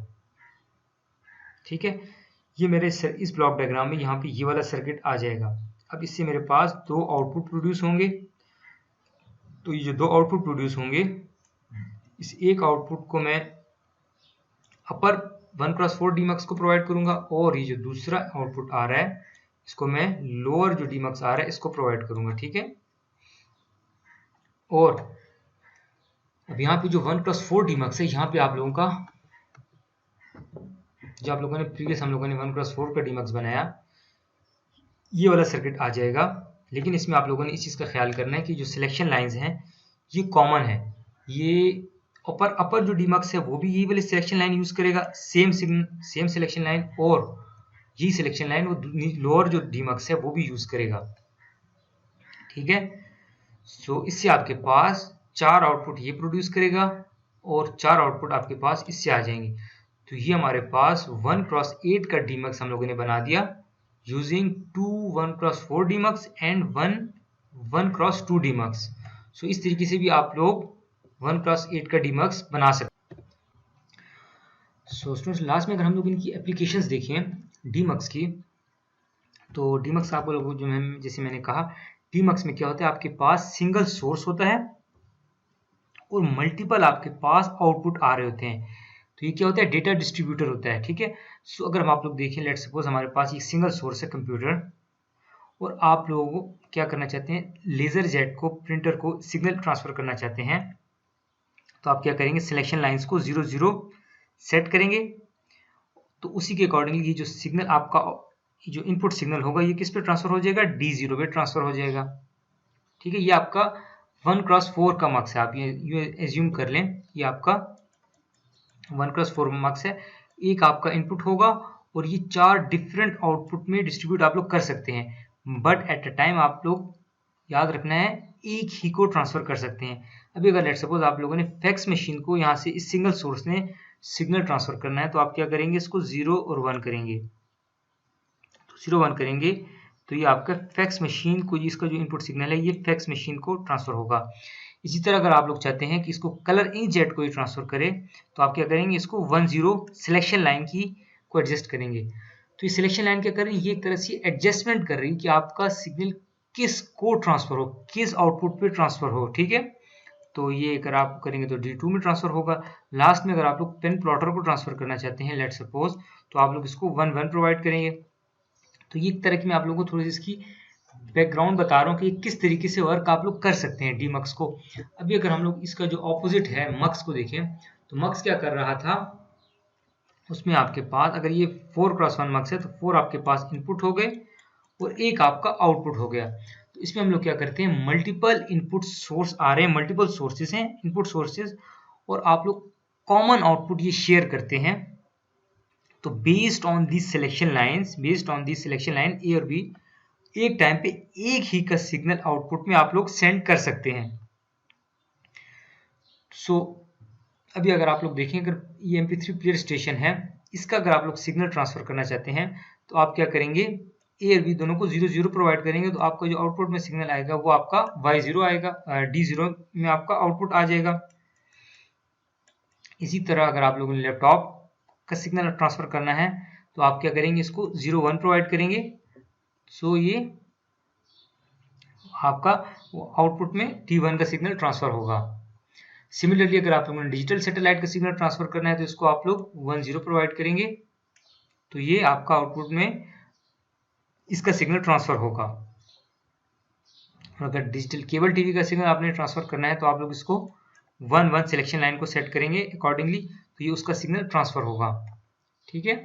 ठीक है, ये मेरे इस ब्लॉक डायग्राम में यहाँ पे ये वाला सर्किट आ जाएगा। अब इससे मेरे पास 2 आउटपुट प्रोड्यूस होंगे। तो ये जो 2 आउटपुट प्रोड्यूस होंगे, इस एक आउटपुट को मैं अपर 1x4 डीमक्स को प्रोवाइड करूंगा और ये जो दूसरा आउटपुट आ रहा है इसको मैं लोअर जो डीमक्स आ रहा है इसको प्रोवाइड करूंगा, ठीक है। और अब यहाँ पे जो 1x4 डीमक्स है, यहाँ पे आप लोगों का जो आप लोगों ने प्रीवियस हम लोगों ने 1x4 का डीमक्स बनाया, ये वाला सर्किट आ जाएगा। लेकिन इसमें आप लोगों ने इस चीज़ का ख्याल करना है कि जो सिलेक्शन लाइंस हैं ये कॉमन है। ये अपर जो डीमक्स है वो भी यही वाली सिलेक्शन लाइन यूज़ करेगा, सेम सिलेक्शन लाइन, और यही सिलेक्शन लाइन वो लोअर जो डीमक्स है वो भी यूज़ करेगा, ठीक है। सो इससे आपके पास 4 आउटपुट ये प्रोड्यूस करेगा और 4 आउटपुट आपके पास इससे आ जाएंगे। तो ये हमारे पास 1x8 का डीमक्स हम लोगों ने बना दिया using 2 1x4 demux and 1x2 demux. So इस तरीके से भी आप लोग 1x8 का डीमक्स बना सकते हैं। सो स्टूडेंट्स, लास्ट में अगर हम लोग इनकी एप्लीकेशंस देखें डीमक्स की, तो डीमक्स आप लोगों को जैसे मैंने कहा, डीमक्स में क्या होता है, आपके पास सिंगल सोर्स होता है और मल्टीपल आपके पास आउटपुट आ रहे होते हैं। तो ये क्या होता है, डेटा डिस्ट्रीब्यूटर होता है, ठीक है। सो अगर हम आप लोग देखें, लेट्स सपोज हमारे पास एक सिंगल सोर्स है कंप्यूटर, और आप लोग क्या करना चाहते हैं, लेजर जेट को, प्रिंटर को सिग्नल ट्रांसफर करना चाहते हैं। तो आप क्या करेंगे, सिलेक्शन लाइंस को 0 0 सेट करेंगे। तो उसी के अकॉर्डिंगली ये जो सिग्नल आपका जो इनपुट सिग्नल होगा ये किस पे ट्रांसफर हो जाएगा, D0 पे ट्रांसफर हो जाएगा, ठीक है। ये आपका 1x4 का मक्स है, आप ये एज्यूम कर लें, ये आपका 1x4 मक्स है। एक आपका इनपुट होगा और ये 4 डिफरेंट आउटपुट में डिस्ट्रीब्यूट आप लोग कर सकते हैं, बट एट अ टाइम आप लोग याद रखना है एक ही को ट्रांसफर कर सकते हैं। अभी अगर लेट सपोज आप लोगों ने फैक्स मशीन को यहाँ से इस सिंगल सोर्स ने सिग्नल ट्रांसफर करना है, तो आप क्या करेंगे, इसको 0 और 1 करेंगे। तो 0 1 करेंगे तो ये आपका फैक्स मशीन को, इसका जो इनपुट सिग्नल है ये फैक्स मशीन को ट्रांसफर होगा। इसी तरह अगर आप लोग चाहते हैं कि इसको कलर इंक जेट को ही ट्रांसफर करे, तो आप क्या करेंगे, इसको 1 0 सिलेक्शन लाइन की को एडजस्ट करेंगे। तो ये सिलेक्शन लाइन क्या कर रही है, ये एक तरह से एडजस्टमेंट कर रही है कि आपका सिग्नल किस को ट्रांसफर हो, किस आउटपुट पे ट्रांसफर हो, ठीक है। तो ये अगर आप करेंगे तो D2 में ट्रांसफर होगा। लास्ट में अगर आप लोग पेन प्लॉटर को ट्रांसफर करना चाहते हैं लेट सपोज, तो आप लोग इसको 1 1 प्रोवाइड करेंगे। तो ये एक तरह की मैं आप लोगों को थोड़ी सी इसकी बैकग्राउंड बता रहा हूँ कि किस तरीके से वर्क आप लोग कर सकते हैं डीमक्स को। अभी अगर हम लोग इसका जो ऑपोजिट है मक्स को देखें, तो मक्स क्या कर रहा था, उसमें आपके पास अगर ये 4x1 मक्स है तो 4 आपके पास इनपुट हो गए और एक आपका आउटपुट हो गया। तो इसमें हम लोग क्या करते हैं, मल्टीपल इनपुट सोर्स आ रहे हैं, मल्टीपल सोर्सेज हैं इनपुट सोर्सेज, और आप लोग कॉमन आउटपुट ये शेयर करते हैं। तो based on the selection lines, based on the selection line A और बी, एक टाइम पे एक ही का सिग्नल आउटपुट में आप लोग सेंड कर सकते हैं। सो अभी अगर आप लोग देखें, अगर ये MP3 प्लेयर स्टेशन है, इसका अगर आप लोग सिग्नल ट्रांसफर करना चाहते हैं, तो आप क्या करेंगे, ए और बी दोनों को 0 0 प्रोवाइड करेंगे। तो आपका जो आउटपुट में सिग्नल आएगा वो आपका Y0 आएगा, D0 में आपका आउटपुट आ जाएगा। इसी तरह अगर आप लोगों ने लैपटॉप का सिग्नल ट्रांसफर करना है, तो आप क्या करेंगे, इसको 0 1 प्रोवाइड करेंगे। सो ये आपका आउटपुट में T1 का सिग्नल ट्रांसफर होगा। सिमिलरली अगर आप लोगों ने डिजिटल सैटेलाइट का सिग्नल ट्रांसफर करना है, तो इसको आप लोग 1 0 प्रोवाइड करेंगे। तो ये आपका आउटपुट में इसका सिग्नल ट्रांसफर होगा। और अगर डिजिटल केबल टीवी का सिग्नल आपने ट्रांसफर करना है, तो आप लोग इसको 1 1 सिलेक्शन लाइन को सेट करेंगे अकॉर्डिंगली, तो ये उसका सिग्नल ट्रांसफर होगा, ठीक है।